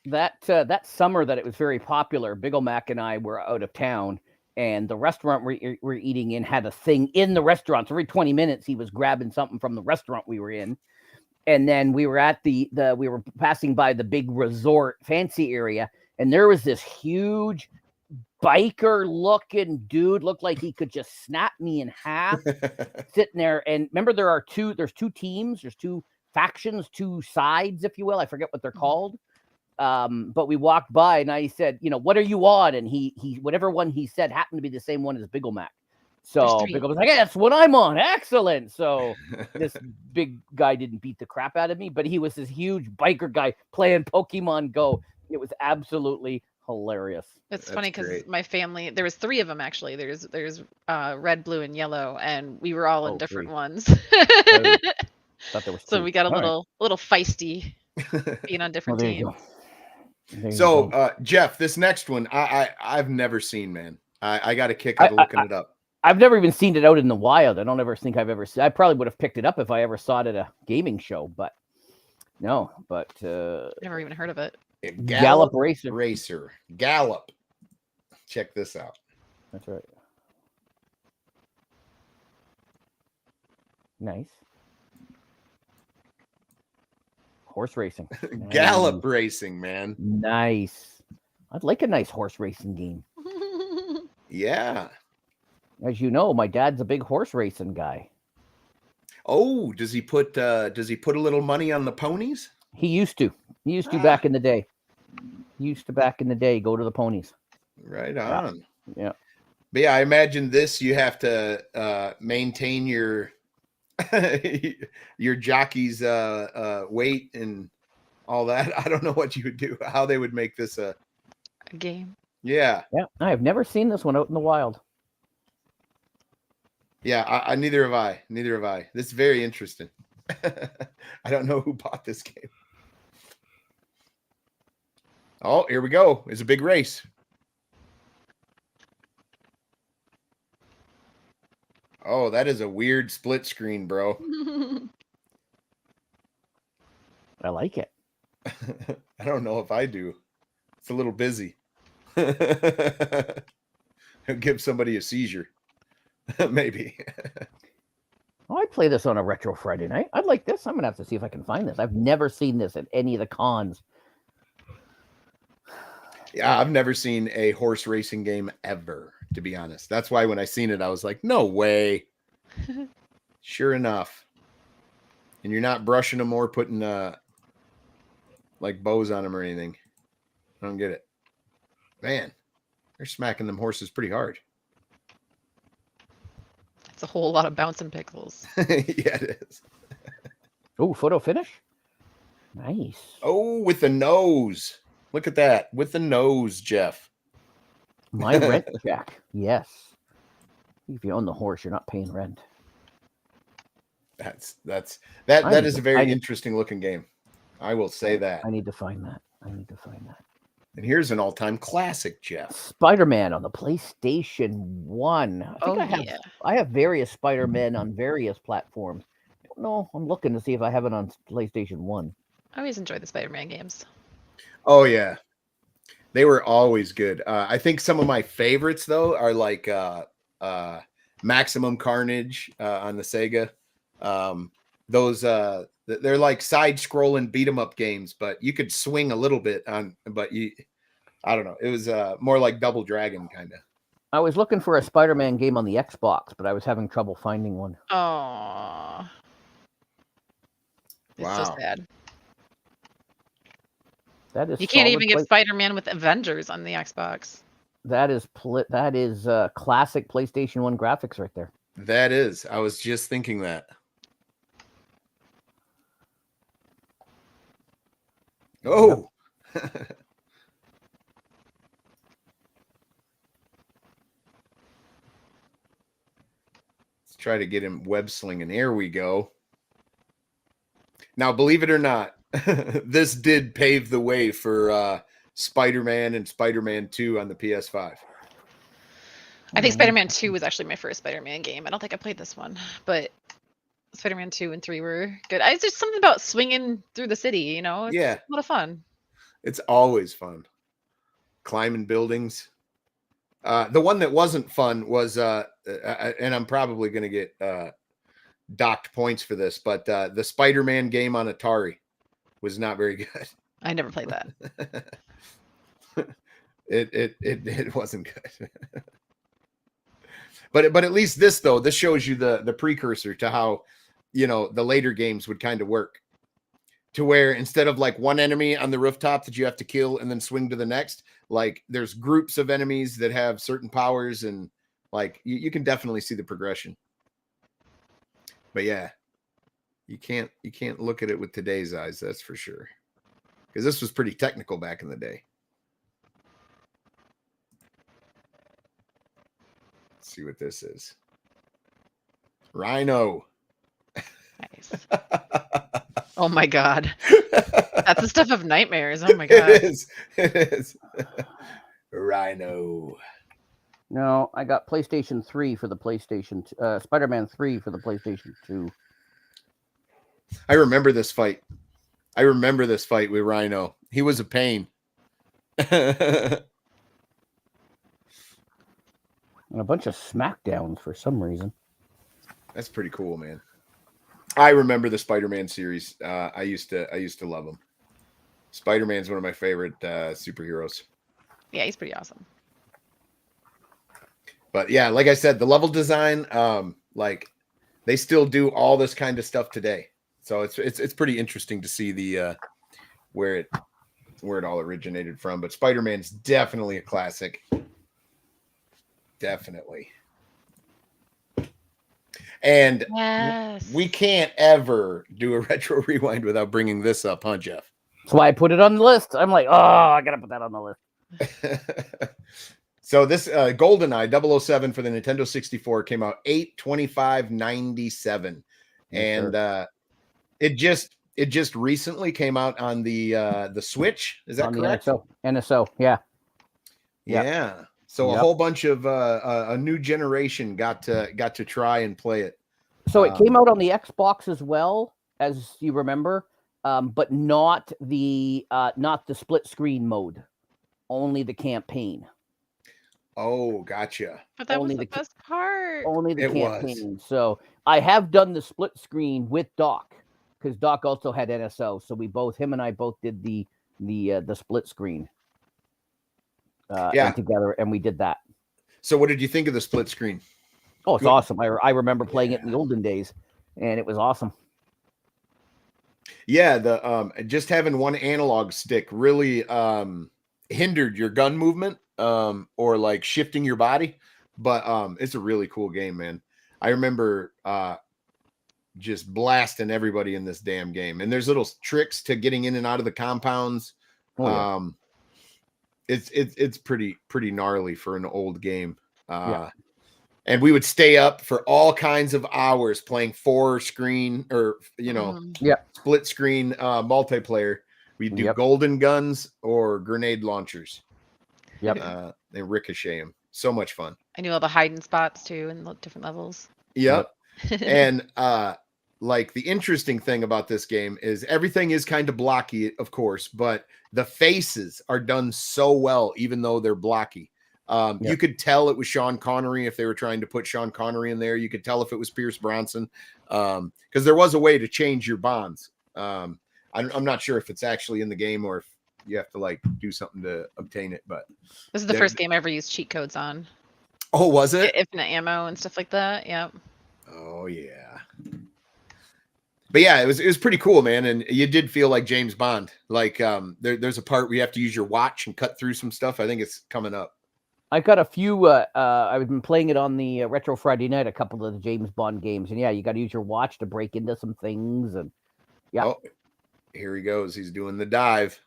That summer that it was very popular, Biggle Mac and I were out of town. And the restaurant we're eating in had a thing in the restaurant. So every 20 minutes, he was grabbing something from the restaurant we were in. And then we were at we were passing by the big resort fancy area. And there was this huge biker looking dude, looked like he could just snap me in half sitting there. And remember, there's two teams, there's two factions, two sides, if you will. I forget what they're called. But we walked by and I said, what are you on? And he whatever one he said happened to be the same one as Biggle Mac. So Biggle was like, hey, that's what I'm on. Excellent. So this big guy didn't beat the crap out of me, but he was this huge biker guy playing Pokemon Go. It was absolutely hilarious. It's funny because my family, there was 3 of them actually. There's red, blue, and yellow, and we were all in different ones. Thought there was 2. So we got a little feisty being on different teams. So, Jeff, this next one, I've never seen, man. I got a kick out of looking it up. I've never even seen it out in the wild. I don't ever think I've ever seen. I probably would have picked it up if I ever saw it at a gaming show. But No, but Never even heard of it. Gallop Racer. Racer. Gallop. Check this out. That's right. Nice. Horse racing. Gallop racing, man. Nice. I'd like a nice horse racing game. Yeah. As you know, my dad's a big horse racing guy. Oh, does he put a little money on the ponies? He used to. He used to back in the day. Go to the ponies. Right on. Yeah. But yeah, I imagine this you have to maintain your your jockey's weight and all that. I don't know what you would do, how they would make this a game. Yeah. Yeah. I have never seen this one out in the wild. Yeah, I neither have I. Neither have I. This is very interesting. I don't know who bought this game. Oh, here we go. It's a big race. Oh, that is a weird split screen, bro. I like it. I don't know if I do. It's a little busy. Give somebody a seizure. Maybe. Oh, I'd play this on a retro Friday night. I'd like this. I'm gonna have to see if I can find this. I've never seen this at any of the cons. Yeah, I've never seen a horse racing game ever, to be honest. That's why when I seen it, I was like, no way. Sure enough. And you're not brushing them or putting like bows on them or anything. I don't get it. Man, they're smacking them horses pretty hard. It's a whole lot of bouncing pickles. Yeah, it is. Oh, photo finish. Nice. Oh, with the nose. Look at that. With the nose, Jeff. My rent check. Yes. If you own the horse, you're not paying rent. That is a very interesting looking game. I will say that. I need to find that. And here's an all-time classic, Jeff. Spider-Man on the PlayStation 1. I have various Spider-Man on various platforms. I don't know. I'm looking to see if I have it on PlayStation 1. I always enjoy the Spider-Man games. Oh, yeah. They were always good. I think some of my favorites, though, are like Maximum Carnage on the Sega. Those they're like side-scrolling beat-em-up games, but you could swing a little bit on. But I don't know. It was more like Double Dragon kind of. I was looking for a Spider-Man game on the Xbox, but I was having trouble finding one. Oh, it's so sad. That is. You can't even get Spider-Man with Avengers on the Xbox. That is classic PlayStation 1 graphics right there. That is. I was just thinking that. Oh. Yep. Let's try to get him web slinging. Here we go. Now, believe it or not, this did pave the way for Spider-Man and Spider-Man 2 on the PS5. I think Spider-Man 2 was actually my first Spider-Man game. I don't think I played this one, but Spider-Man 2 and 3 were good. It's just something about swinging through the city, you know? It's a lot of fun. It's always fun. Climbing buildings. The one that wasn't fun was, and I'm probably going to get docked points for this, but the Spider-Man game on Atari was not very good. I never played that. It wasn't good. But at least this shows you the precursor to how, the later games would kind of work, to where instead of like one enemy on the rooftop that you have to kill and then swing to the next, like there's groups of enemies that have certain powers, and like you can definitely see the progression. But yeah, you can't look at it with today's eyes, that's for sure, because this was pretty technical back in the day. Let's see what this is. Rhino. Nice. Oh my god. That's the stuff of nightmares. Oh my god. It is. Rhino. No, I got PlayStation 3 for the PlayStation, Spider-Man 3 for the PlayStation 2. I remember this fight. I remember this fight with Rhino. He was a pain. And a bunch of smackdowns for some reason. That's pretty cool, man. I remember the Spider-Man series. I used to love them. Spider-Man's one of my favorite superheroes. Yeah, he's pretty awesome. But yeah, like I said, the level design, like they still do all this kind of stuff today. So it's pretty interesting to see the where it all originated from. But Spider-Man's definitely a classic. Definitely. And Yes. we can't ever do a retro rewind without bringing this up, huh, Jeff? That's why I put it on the list. I'm like, oh, I gotta put that on the list. So this GoldenEye 007 for the Nintendo 64 came out 8/25/97, and it just recently came out on the Switch. Is that on correct? The NSO, yeah. Yeah. So a whole bunch of a new generation got to try and play it. So it came out on the Xbox as well, as you remember, but not the split screen mode, only the campaign. Oh, gotcha. But that Only was the best part. Only the It campaign. was. So I have done the split screen with Doc, because Doc also had NSO. So him and I both did the split screen. And together, and we did that. So what did you think of the split screen? Oh, it's awesome. I remember playing it in the olden days, and it was awesome. Yeah, the just having one analog stick really hindered your gun movement or like shifting your body, but it's a really cool game, man. I remember just blasting everybody in this damn game, and there's little tricks to getting in and out of the compounds. It's pretty gnarly for an old game. And we would stay up for all kinds of hours playing 4-screen or split screen multiplayer. We'd do golden guns or grenade launchers. Yep. They ricochet them. So much fun. I knew all the hiding spots too in the different levels. Yep. And like the interesting thing about this game is everything is kind of blocky, of course, but the faces are done so well, even though they're blocky. You could tell it was Sean Connery if they were trying to put Sean Connery in there. You could tell if it was Pierce Bronson, because there was a way to change your bonds. I'm not sure if it's actually in the game or if you have to like do something to obtain it. But this is the first game I ever used cheat codes on. Oh, was it? Infinite ammo and stuff like that. Yep. Oh yeah. But yeah, it was pretty cool, man, and you did feel like James Bond. Like there's a part where you have to use your watch and cut through some stuff. I think it's coming up. I got a few. I've been playing it on the Retro Friday Night, a couple of the James Bond games, and yeah, you got to use your watch to break into some things, and yeah. Oh, here he goes. He's doing the dive.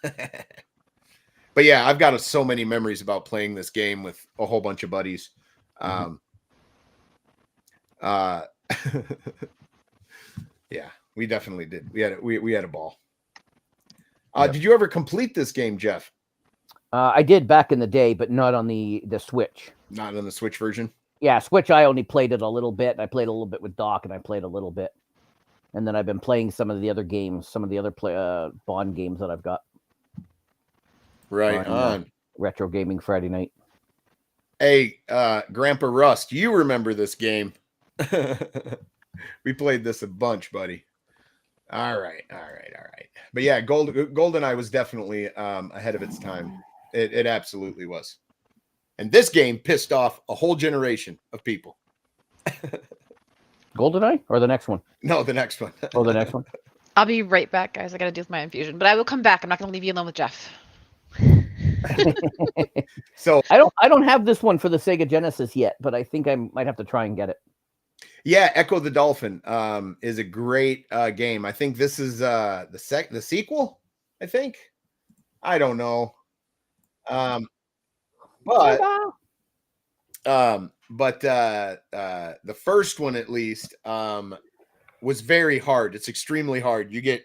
But yeah, I've got so many memories about playing this game with a whole bunch of buddies. Yeah, we definitely did. We had a ball. Did you ever complete this game, Jeff? I did back in the day, but not on the Switch. Not on the Switch version? Yeah, Switch, I only played it a little bit. I played a little bit with Doc, and I played a little bit. And then I've been playing some of the other games, some of the other Bond games that I've got. Right on. Retro Gaming Friday Night. Hey, Grandpa Rust, you remember this game. We played this a bunch, buddy. All right. But yeah, GoldenEye was definitely ahead of its time. It absolutely was. And this game pissed off a whole generation of people. GoldenEye or the next one? No, the next one. Oh, the next one. I'll be right back, guys. I got to do with my infusion, but I will come back. I'm not going to leave you alone with Jeff. So I don't have this one for the Sega Genesis yet, but I think I might have to try and get it. Yeah, Echo the Dolphin is a great game. I think this is the sequel. I think. I don't know. But the first one at least was very hard. It's extremely hard. You get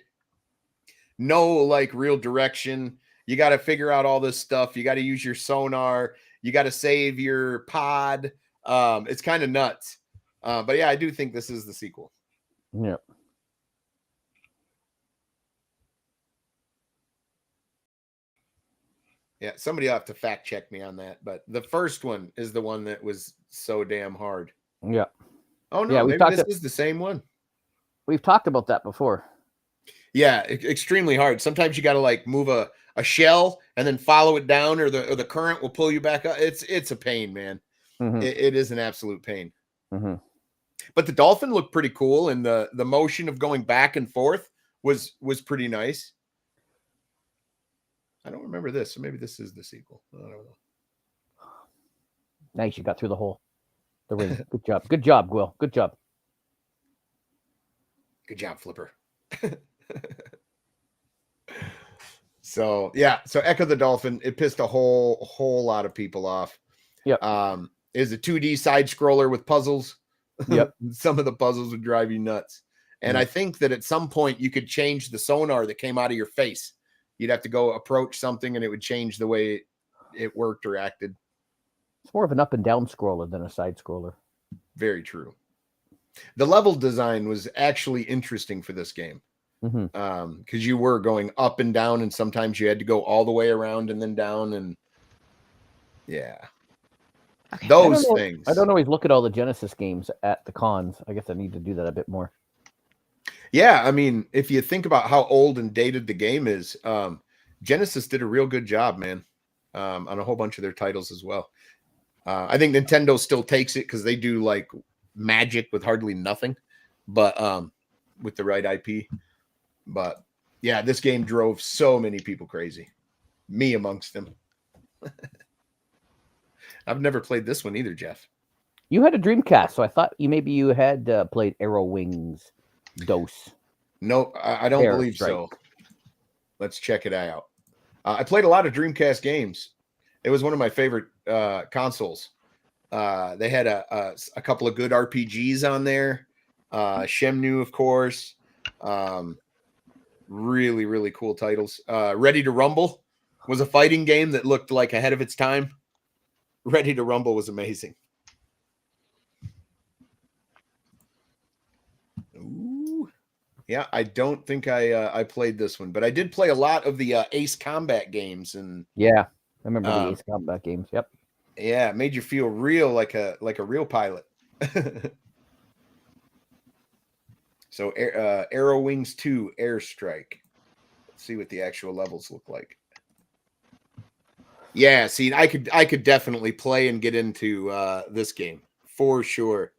no like real direction. You got to figure out all this stuff. You got to use your sonar. You got to save your pod. It's kind of nuts. But yeah, I do think this is the sequel. Yeah. Yeah, somebody will have to fact check me on that. But the first one is the one that was so damn hard. Yeah. Oh no, Yeah, maybe this is the same one. We've talked about that before. Yeah, extremely hard. Sometimes you got to like move a shell and then follow it down, or the current will pull you back up. It's a pain, man. Mm-hmm. It is an absolute pain. Mm-hmm. But the dolphin looked pretty cool, and the motion of going back and forth was pretty nice. I don't remember this, so maybe this is the sequel. I don't know. Nice, you got through the ring. Good job. Good job, Will. Good job. Good job, Flipper. So yeah, so Echo the Dolphin, it pissed a whole lot of people off. Yep. Is a 2D side scroller with puzzles. Yep. Some of the puzzles would drive you nuts. And I think that at some point you could change the sonar that came out of your face. You'd have to go approach something and it would change the way it worked or acted. It's more of an up and down scroller than a side scroller. Very true. The level design was actually interesting for this game. Because you were going up and down, and sometimes you had to go all the way around and then down, and yeah, okay. Those things. I don't always look at all the Genesis games at the cons. I guess I need to do that a bit more. Yeah, I mean, if you think about how old and dated the game is, Genesis did a real good job, man, on a whole bunch of their titles as well. I think Nintendo still takes it because they do like magic with hardly nothing, but with the right IP. But yeah, this game drove so many people crazy, me amongst them. I've never played this one either, Jeff. You had a Dreamcast, so I thought maybe you had played Arrow Wings Dose. No, I don't believe so. Let's check it out. I played a lot of Dreamcast games. It was one of my favorite consoles. They had a couple of good RPGs on there. Shenmue, of course. Really, really cool titles. Ready to Rumble was a fighting game that looked like ahead of its time. Ready to Rumble was amazing. Ooh. Yeah, I don't think I played this one, but I did play a lot of the Ace Combat games. And yeah, I remember the Ace Combat games. Yep. Yeah, it made you feel real, like a real pilot. So Arrow Wings 2 Airstrike. Let's see what the actual levels look like. Yeah, see, I could definitely play and get into this game for sure.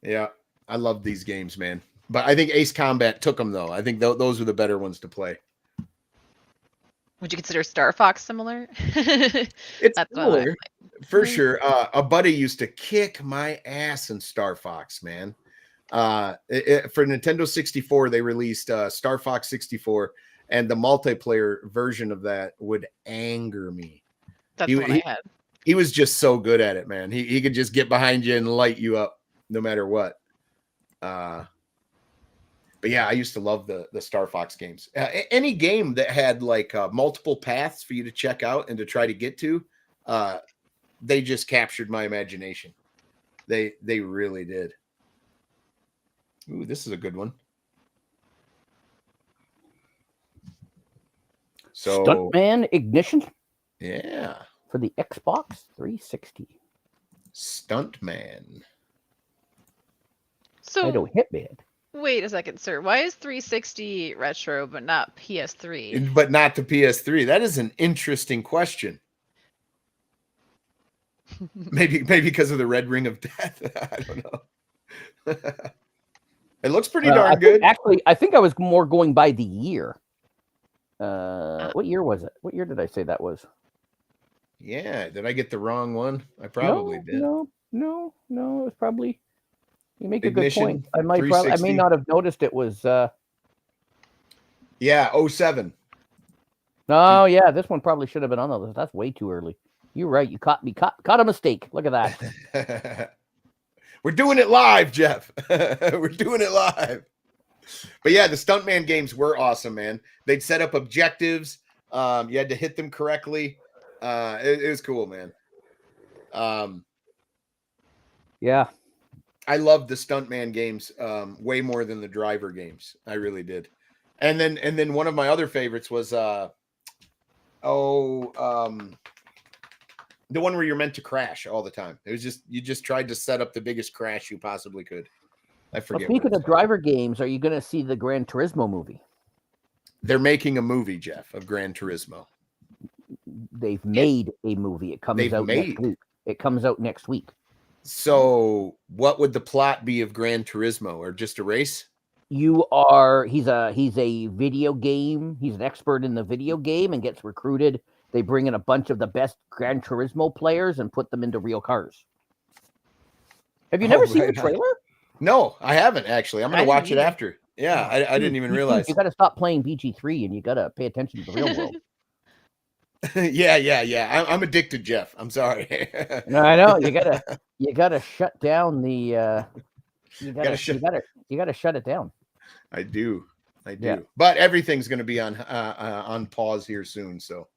Yeah, I love these games, man. But I think Ace Combat took them, though. I think those were the better ones to play. Would you consider Star Fox similar? It's similar, for sure. A buddy used to kick my ass in Star Fox, man. For Nintendo 64, they released Star Fox 64, and the multiplayer version of that would anger me. That's what I had. He was just so good at it, man. He could just get behind you and light you up no matter what. But yeah, I used to love the Star Fox games. Any game that had like multiple paths for you to check out and to try to get to, they just captured my imagination. They really did. Ooh, this is a good one. So Stuntman Ignition? Yeah. For the Xbox 360. Stuntman. So I don't hit man. Wait a second, sir. Why is 360 retro but not PS3? But not the PS3. That is an interesting question. Maybe because of the red ring of death. I don't know. It looks pretty darn good. Actually, I think I was more going by the year. What year was it? What year did I say that was? Yeah, did I get the wrong one? I probably did. No. It was probably. You make Ignition, a good point. I may not have noticed it was. Yeah, 07. Oh yeah, this one probably should have been on the list. That's way too early. You're right. You caught me. Caught a mistake. Look at that. We're doing it live, Jeff. We're doing it live. But yeah, the Stuntman games were awesome, man. They'd set up objectives. You had to hit them correctly. It was cool, man. Yeah. I loved the Stuntman games way more than the driver games. I really did. And then one of my other favorites was the one where you're meant to crash all the time. It was just you just tried to set up the biggest crash you possibly could. I Well, forget. speaking of driver games, are you going to see the Gran Turismo movie? They're making a movie, Jeff, of Gran Turismo. They've made a movie. It comes out next week. It comes out next week. So, what would the plot be of Gran Turismo, or just a race? He's a video game. He's an expert in the video game and gets recruited. They bring in a bunch of the best Gran Turismo players and put them into real cars. Have you never seen the trailer? No, I haven't actually. I'm going to watch it after. Yeah, I didn't even realize. You got to stop playing BG3 and you got to pay attention to the real world. Yeah. I'm addicted, Jeff. I'm sorry. No, I know. You gotta shut down the. You gotta shut it down. I do. Yeah. But everything's going to be on pause here soon. So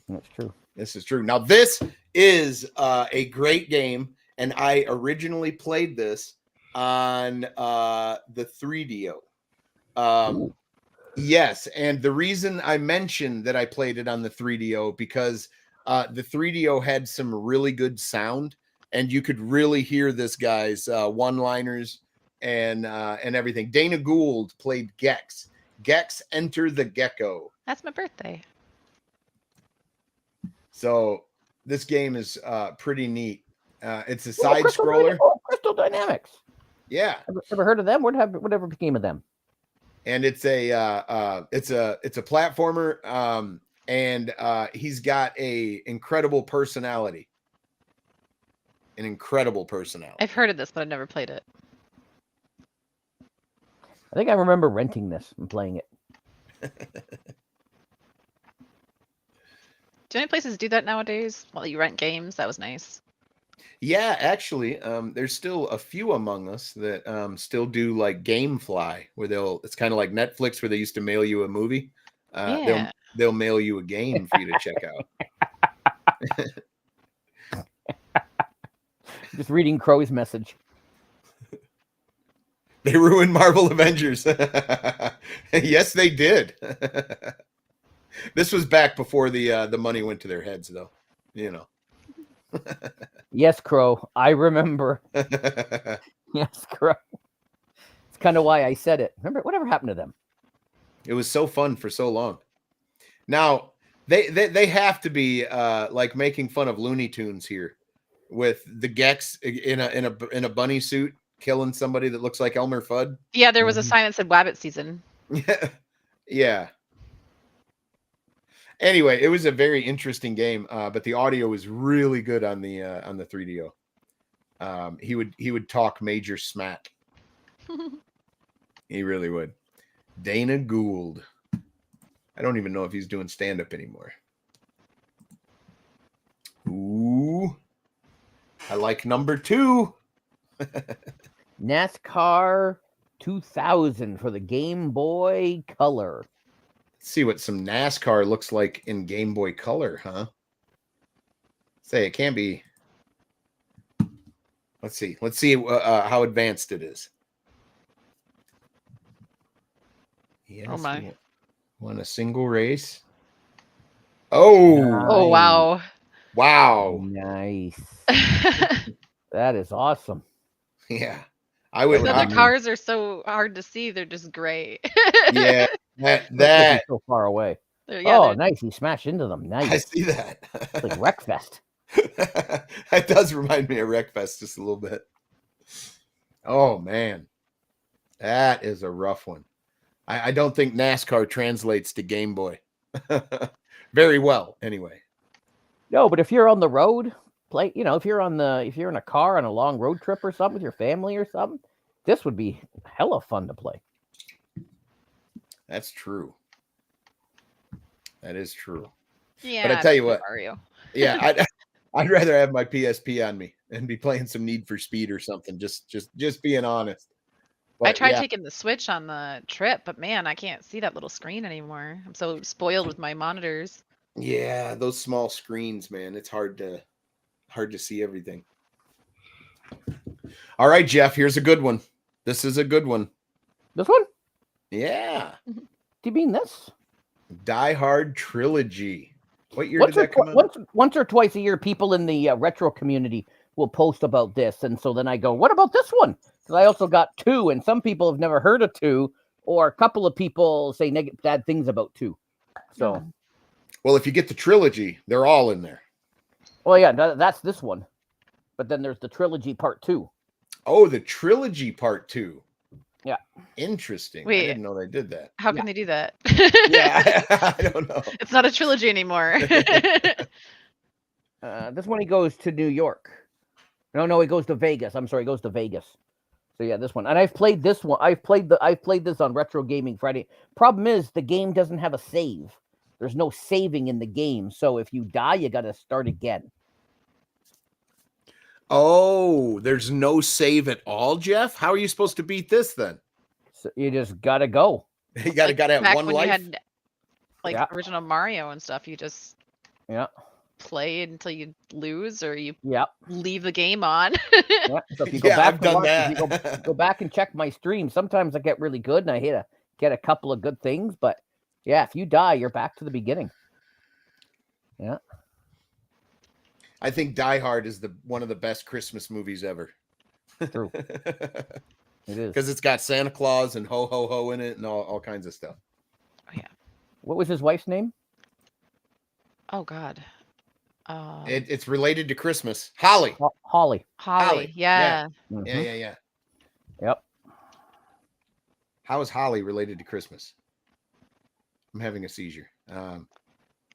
that's true. This is true. Now this is a great game, and I originally played this on the 3DO. Yes, and the reason I mentioned that I played it on the 3DO because the 3DO had some really good sound, and you could really hear this guy's one-liners and everything. Dana Gould played Gex. Gex, Enter the Gecko. That's my birthday. So this game is pretty neat. It's a side scroller. Crystal Dynamics. Yeah. Ever heard of them? Whatever became of them? And it's a platformer. And he's got an incredible personality. I've heard of this, but I've never played it. I think I remember renting this and playing it. Do any places do that nowadays? While you rent games, that was nice. Yeah, actually, there's still a few among us that still do like GameFly, where it's kind of like Netflix, where they used to mail you a movie. They'll mail you a game for you to check out. Just reading Crow's message. They ruined Marvel Avengers. Yes, they did. This was back before the money went to their heads, though. You know. Yes, Crow. I remember. Yes, Crow. It's kind of why I said it. Remember, whatever happened to them? It was so fun for so long. Now they have to be like making fun of Looney Tunes here, with the Gex in a bunny suit killing somebody that looks like Elmer Fudd. Yeah, there was a sign that said Wabbit season. Yeah. Anyway, it was a very interesting game, but the audio was really good on the 3DO. He would talk major smack. He really would. Dana Gould. I don't even know if he's doing stand-up anymore. Ooh. I like number 2. NASCAR 2000 for the Game Boy Color. Let's see what some NASCAR looks like in Game Boy Color, huh? Say, it can't be. Let's see how advanced it is. Yes, oh my. Won a single race. Oh. Nice. Oh, wow. Wow. Nice. That is awesome. Yeah. I would. The cars are so hard to see. They're just gray. Yeah. That so far away. Yeah, nice. He smashed into them. Nice. I see that. It's like Wreckfest. That does remind me of Wreckfest just a little bit. Oh, man. That is a rough one. I don't think NASCAR translates to Game Boy very well, anyway. No, but if you're on the road, if you're in a car on a long road trip or something with your family or something, this would be hella fun to play. That's true. That is true. Yeah. But I tell you what, Mario. Yeah, I'd rather have my PSP on me and be playing some Need for Speed or something. Just being honest. But I tried taking the Switch on the trip, but man, I can't see that little screen anymore. I'm so spoiled with my monitors. Yeah, those small screens, man. It's hard to see everything. All right, Jeff, here's a good one. This is a good one. This one? Yeah. Do you mean this? Die Hard trilogy. What year did that come out? Once or twice a year, people in the retro community will post about this, and so then I go, "What about this one?" Because I also got 2, and some people have never heard of 2, or a couple of people say bad things about 2. So, well, if you get the trilogy, they're all in there. Well, yeah, that's this one, but then there's the trilogy part 2. Oh, the trilogy part 2. Yeah, interesting. Wait, I didn't know they did that. How can they do that? Yeah, I don't know. It's not a trilogy anymore. This one he goes to New York. No, he goes to Vegas. I'm sorry, he goes to Vegas. So yeah, this one. And I've played this one. I've played this on Retro Gaming Friday. Problem is the game doesn't have a save. There's no saving in the game. So if you die, you got to start again. Oh, there's no save at all, Jeff? How are you supposed to beat this then? So you just got to go. You got to have back one when life. You had original Mario and stuff, you just play until you lose or you leave the game on. So if you go back I've done that. If you go back and check my stream, sometimes I get really good and I get a couple of good things, but yeah, if you die, you're back to the beginning. Yeah. I think Die Hard is one of the best Christmas movies ever. True. It is. Because it's got Santa Claus and ho ho ho in it and all kinds of stuff. Oh yeah. What was his wife's name? Oh God. It's related to Christmas. Holly. Holly. Yeah. Mm-hmm. Yeah. Yep. How is Holly related to Christmas? I'm having a seizure.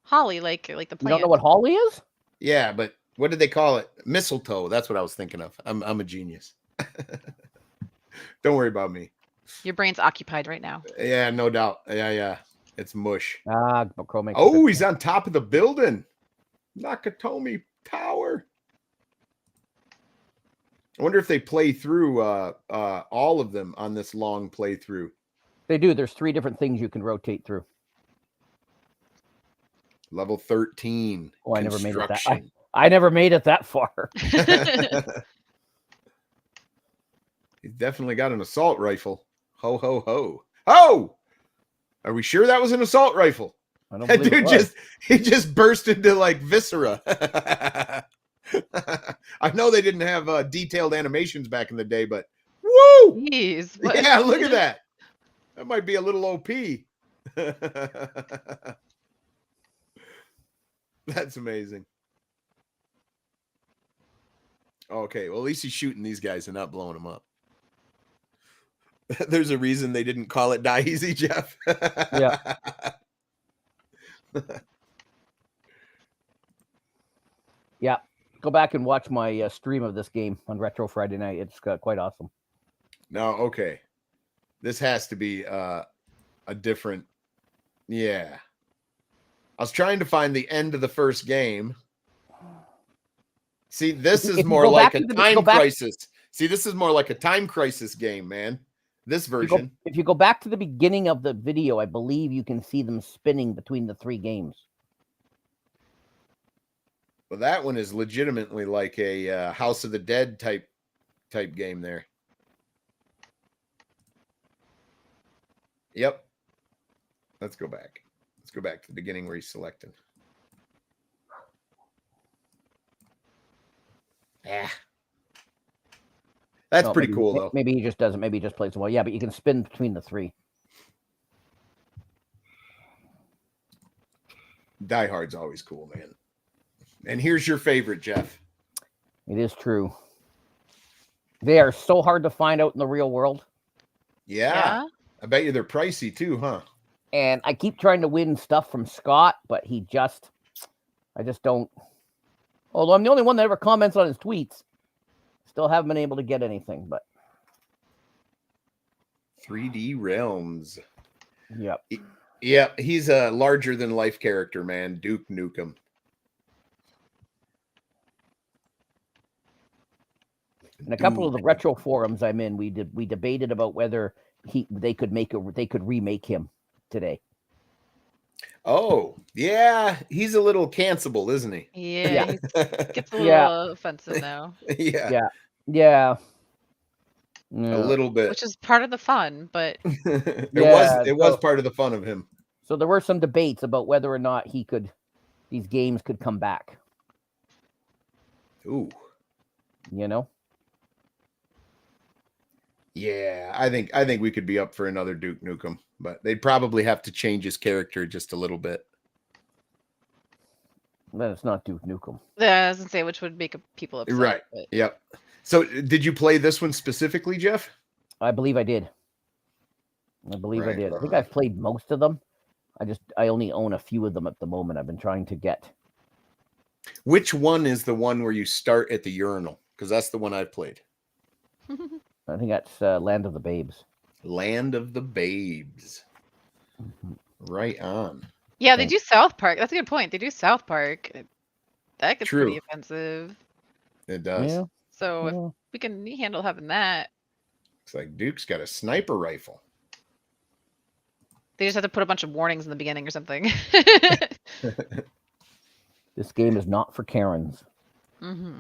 Holly, like the plant. You don't know what holly is? Yeah, but what did they call it? Mistletoe. That's what I was thinking of. I'm a genius. Don't worry about me. Your brain's occupied right now. Yeah, no doubt. Yeah. It's mush. Oh, he's on top of the building. Nakatomi Tower. I wonder if they play through all of them on this long playthrough. They do. There's 3 different things you can rotate through. Level 13. Oh, I never made it that. I never made it that far. He's definitely got an assault rifle. Ho ho ho. Oh! Are we sure that was an assault rifle? I don't That believe dude he just burst into like viscera. I know they didn't have detailed animations back in the day, but woo! Jeez, yeah, look at that. That might be a little OP. That's amazing. Okay, well, at least he's shooting these guys and not blowing them up. There's a reason they didn't call it Die Easy, Jeff. Yeah. Yeah. Go back and watch my stream of this game on Retro Friday night. It's quite awesome. No, okay. This has to be a different... Yeah. I was trying to find the end of the first game. See, this is more like a time crisis. See, this is more like a time crisis game, man. This version. If you go back to the beginning of the video, I believe you can see them spinning between the 3 games. Well, that one is legitimately like a House of the Dead type game there. Yep. Let's go back. Let's go back to the beginning where he's selecting. Yeah. That's pretty cool, though. Maybe he just doesn't. Maybe he just plays well. Yeah, but you can spin between the 3. Die Hard's always cool, man. And here's your favorite, Jeff. It is true. They are so hard to find out in the real world. Yeah. I bet you they're pricey too, huh? And I keep trying to win stuff from Scott, but I just don't. Although I'm the only one that ever comments on his tweets. Still haven't been able to get anything, but 3D Realms. Yep. Yeah, he's a larger than life character, man. Duke Nukem. In a couple of the retro forums I'm in, we debated about whether they could remake him today. Oh, yeah, he's a little cancelable, isn't he? Yeah, he gets a little offensive now. Yeah. Yeah. A little bit. which is part of the fun, but it was part of the fun of him. So there were some debates about whether or not these games could come back. Ooh. You know? Yeah, I think we could be up for another Duke Nukem, but they'd probably have to change his character just a little bit. But it's not Duke Nukem. I was gonna say which would make people upset. Right. But... Yep. So did you play this one specifically, Jeff? I believe I did. I did. I think I've played most of them. I only own a few of them at the moment. I've been trying to get. Which one is the one where you start at the urinal? Because that's the one I've played. I think that's Land of the Babes. Land of the Babes. Right on. Yeah, they do South Park. That's a good point. They do South Park. That gets True. pretty offensive. It does. Yeah. So if we can handle having that. Looks like Duke's got a sniper rifle. They just have to put a bunch of warnings in the beginning or something. This game is not for Karens. Mm-hmm.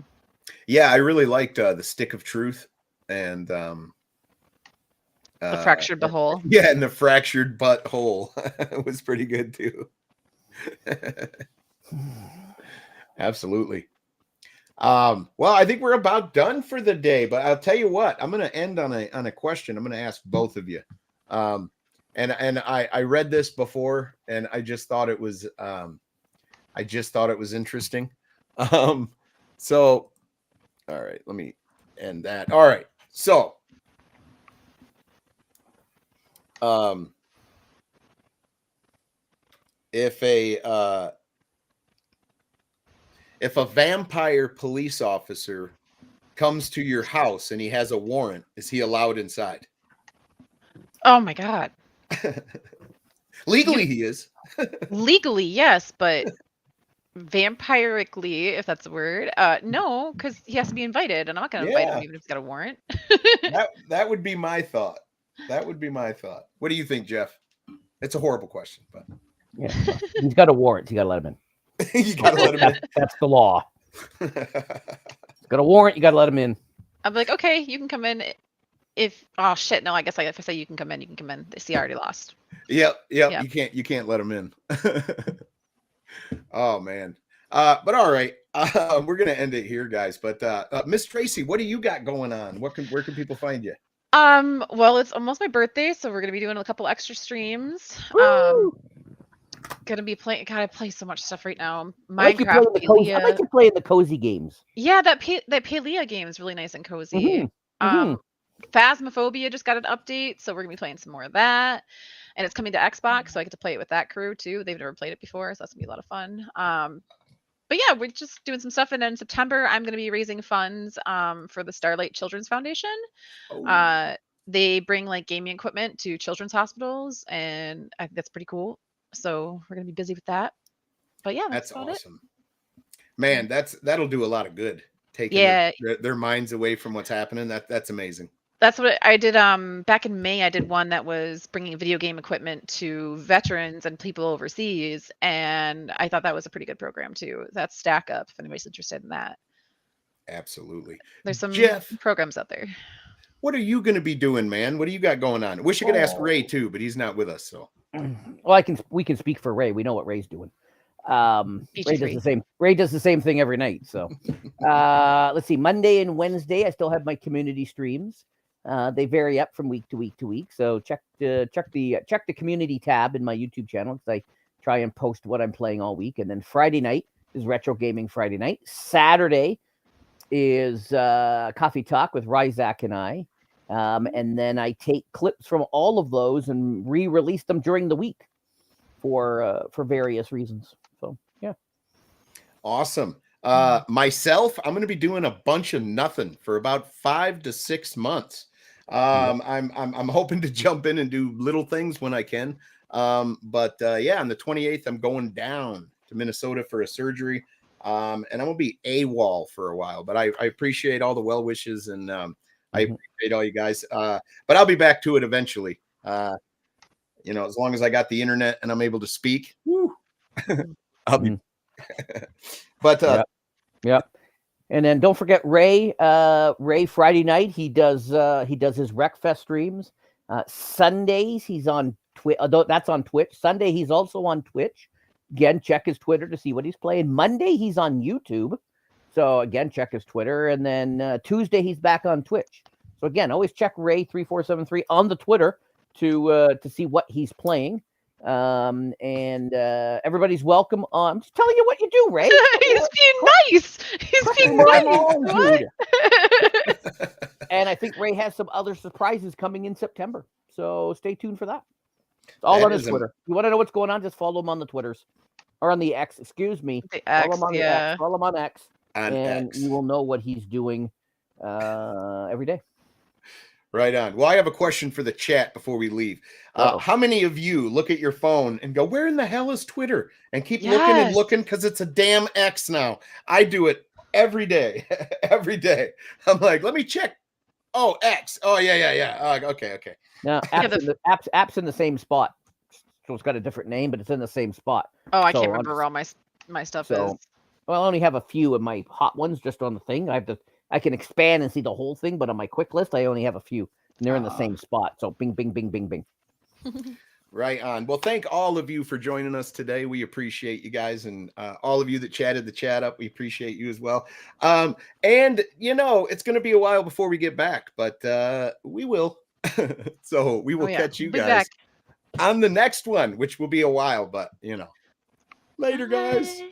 Yeah, I really liked the Stick of Truth and The fractured butthole. Yeah, and the fractured butthole was pretty good too. Absolutely. Well, I think we're about done for the day, but I'll tell you what, I'm going to end on a question. I'm going to ask both of you. And I read this before, and I just thought it was interesting. So, all right, let me end that. All right, so, if a vampire police officer comes to your house and he has a warrant, is he allowed inside? Oh my God. Legally, he is. Legally, yes, but vampirically, if that's a word, no, because he has to be invited, and I'm not going to invite him even if he's got a warrant. that would be my thought. That would be my thought. What do you think, Jeff? It's a horrible question, but yeah, he's got a warrant. You got to let him in. You got to let him in. That's the law. Got a warrant. You got to let him in. I'm like, okay, you can come in. Oh shit, no, I guess if I say you can come in, you can come in. See, I already lost. Yep. You can't let them in. Oh man. But all right. We're gonna end it here, guys. But Miss Tracy, what do you got going on? Where can people find you? Well, it's almost my birthday, so we're gonna be doing a couple extra streams. Woo! Gonna be playing. God, I play so much stuff right now. I like you playing the cozy games. Yeah, that Palea game is really nice and cozy. Phasmophobia just got an update, so we're gonna be playing some more of that. And it's coming to Xbox, so I get to play it with that crew too. They've never played it before, so that's gonna be a lot of fun. But yeah, we're just doing some stuff. And then in September, I'm gonna be raising funds for the Starlight Children's Foundation. Oh. They bring like gaming equipment to children's hospitals, and I think that's pretty cool. So we're gonna be busy with that. But yeah, that's awesome. Man, that'll do a lot of good. Taking their minds away from what's happening. That's amazing. That's what I did. Back in May, I did one that was bringing video game equipment to veterans and people overseas, and I thought that was a pretty good program too. That's Stack Up if anybody's interested in that. Absolutely. There's some Jeff, programs out there. What are you going to be doing, man? What do you got going on? Wish you could ask Ray too, but he's not with us. So, well, we can speak for Ray. We know what Ray's doing. Ray does the same thing every night. So, let's see. Monday and Wednesday, I still have my community streams. They vary up from week to week to week. So check the community tab in my YouTube channel because I try and post what I'm playing all week. And then Friday night is Retro Gaming Friday night. Saturday is Coffee Talk with Ryzak and I. And then I take clips from all of those and re-release them during the week for various reasons. So yeah. Awesome. Myself, I'm going to be doing a bunch of nothing for about 5 to 6 months. I'm hoping to jump in and do little things when I can. But on the 28th, I'm going down to Minnesota for a surgery. And I'm going to be AWOL for a while, but I appreciate all the well wishes and I appreciate all you guys. But I'll be back to it eventually. As long as I got the internet and I'm able to speak, I'll be. But yep. And then don't forget Ray. Ray Friday night he does his Wreckfest streams. Sundays he's on Twitch. That's on Twitch. Sunday he's also on Twitch. Again, check his Twitter to see what he's playing. Monday he's on YouTube. So again, check his Twitter. And then Tuesday he's back on Twitch. So again, always check Ray 3473 on the Twitter to see what he's playing. And everybody's welcome. I'm just telling you what you do, Ray. He's being nice. He's being nice. And I think Ray has some other surprises coming in September. So stay tuned for that. It's all on his Twitter. If you want to know what's going on, just follow him on the Twitters. Or on the X, excuse me. The X, follow him on the X. Follow him on X. And you will know what he's doing every day. Right on. Well, I have a question for the chat before we leave. How many of you look at your phone and go, where in the hell is Twitter? And keep looking and looking because it's a damn X now. I do it every day. Every day. I'm like, let me check. Oh, X. Oh, yeah. Okay. Now, app's in the same spot. So it's got a different name, but it's in the same spot. Oh, I can't remember where all my stuff is. Well, I only have a few of my hot ones just on the thing. I can expand and see the whole thing, but on my quick list, I only have a few. And they're in the same spot. So bing, bing, bing, bing, bing. Right on. Well, thank all of you for joining us today. We appreciate you guys, and all of you that chatted the chat up. We appreciate you as well. And it's going to be a while before we get back, but we will. So we will catch you guys on the next one, which will be a while, but later, guys.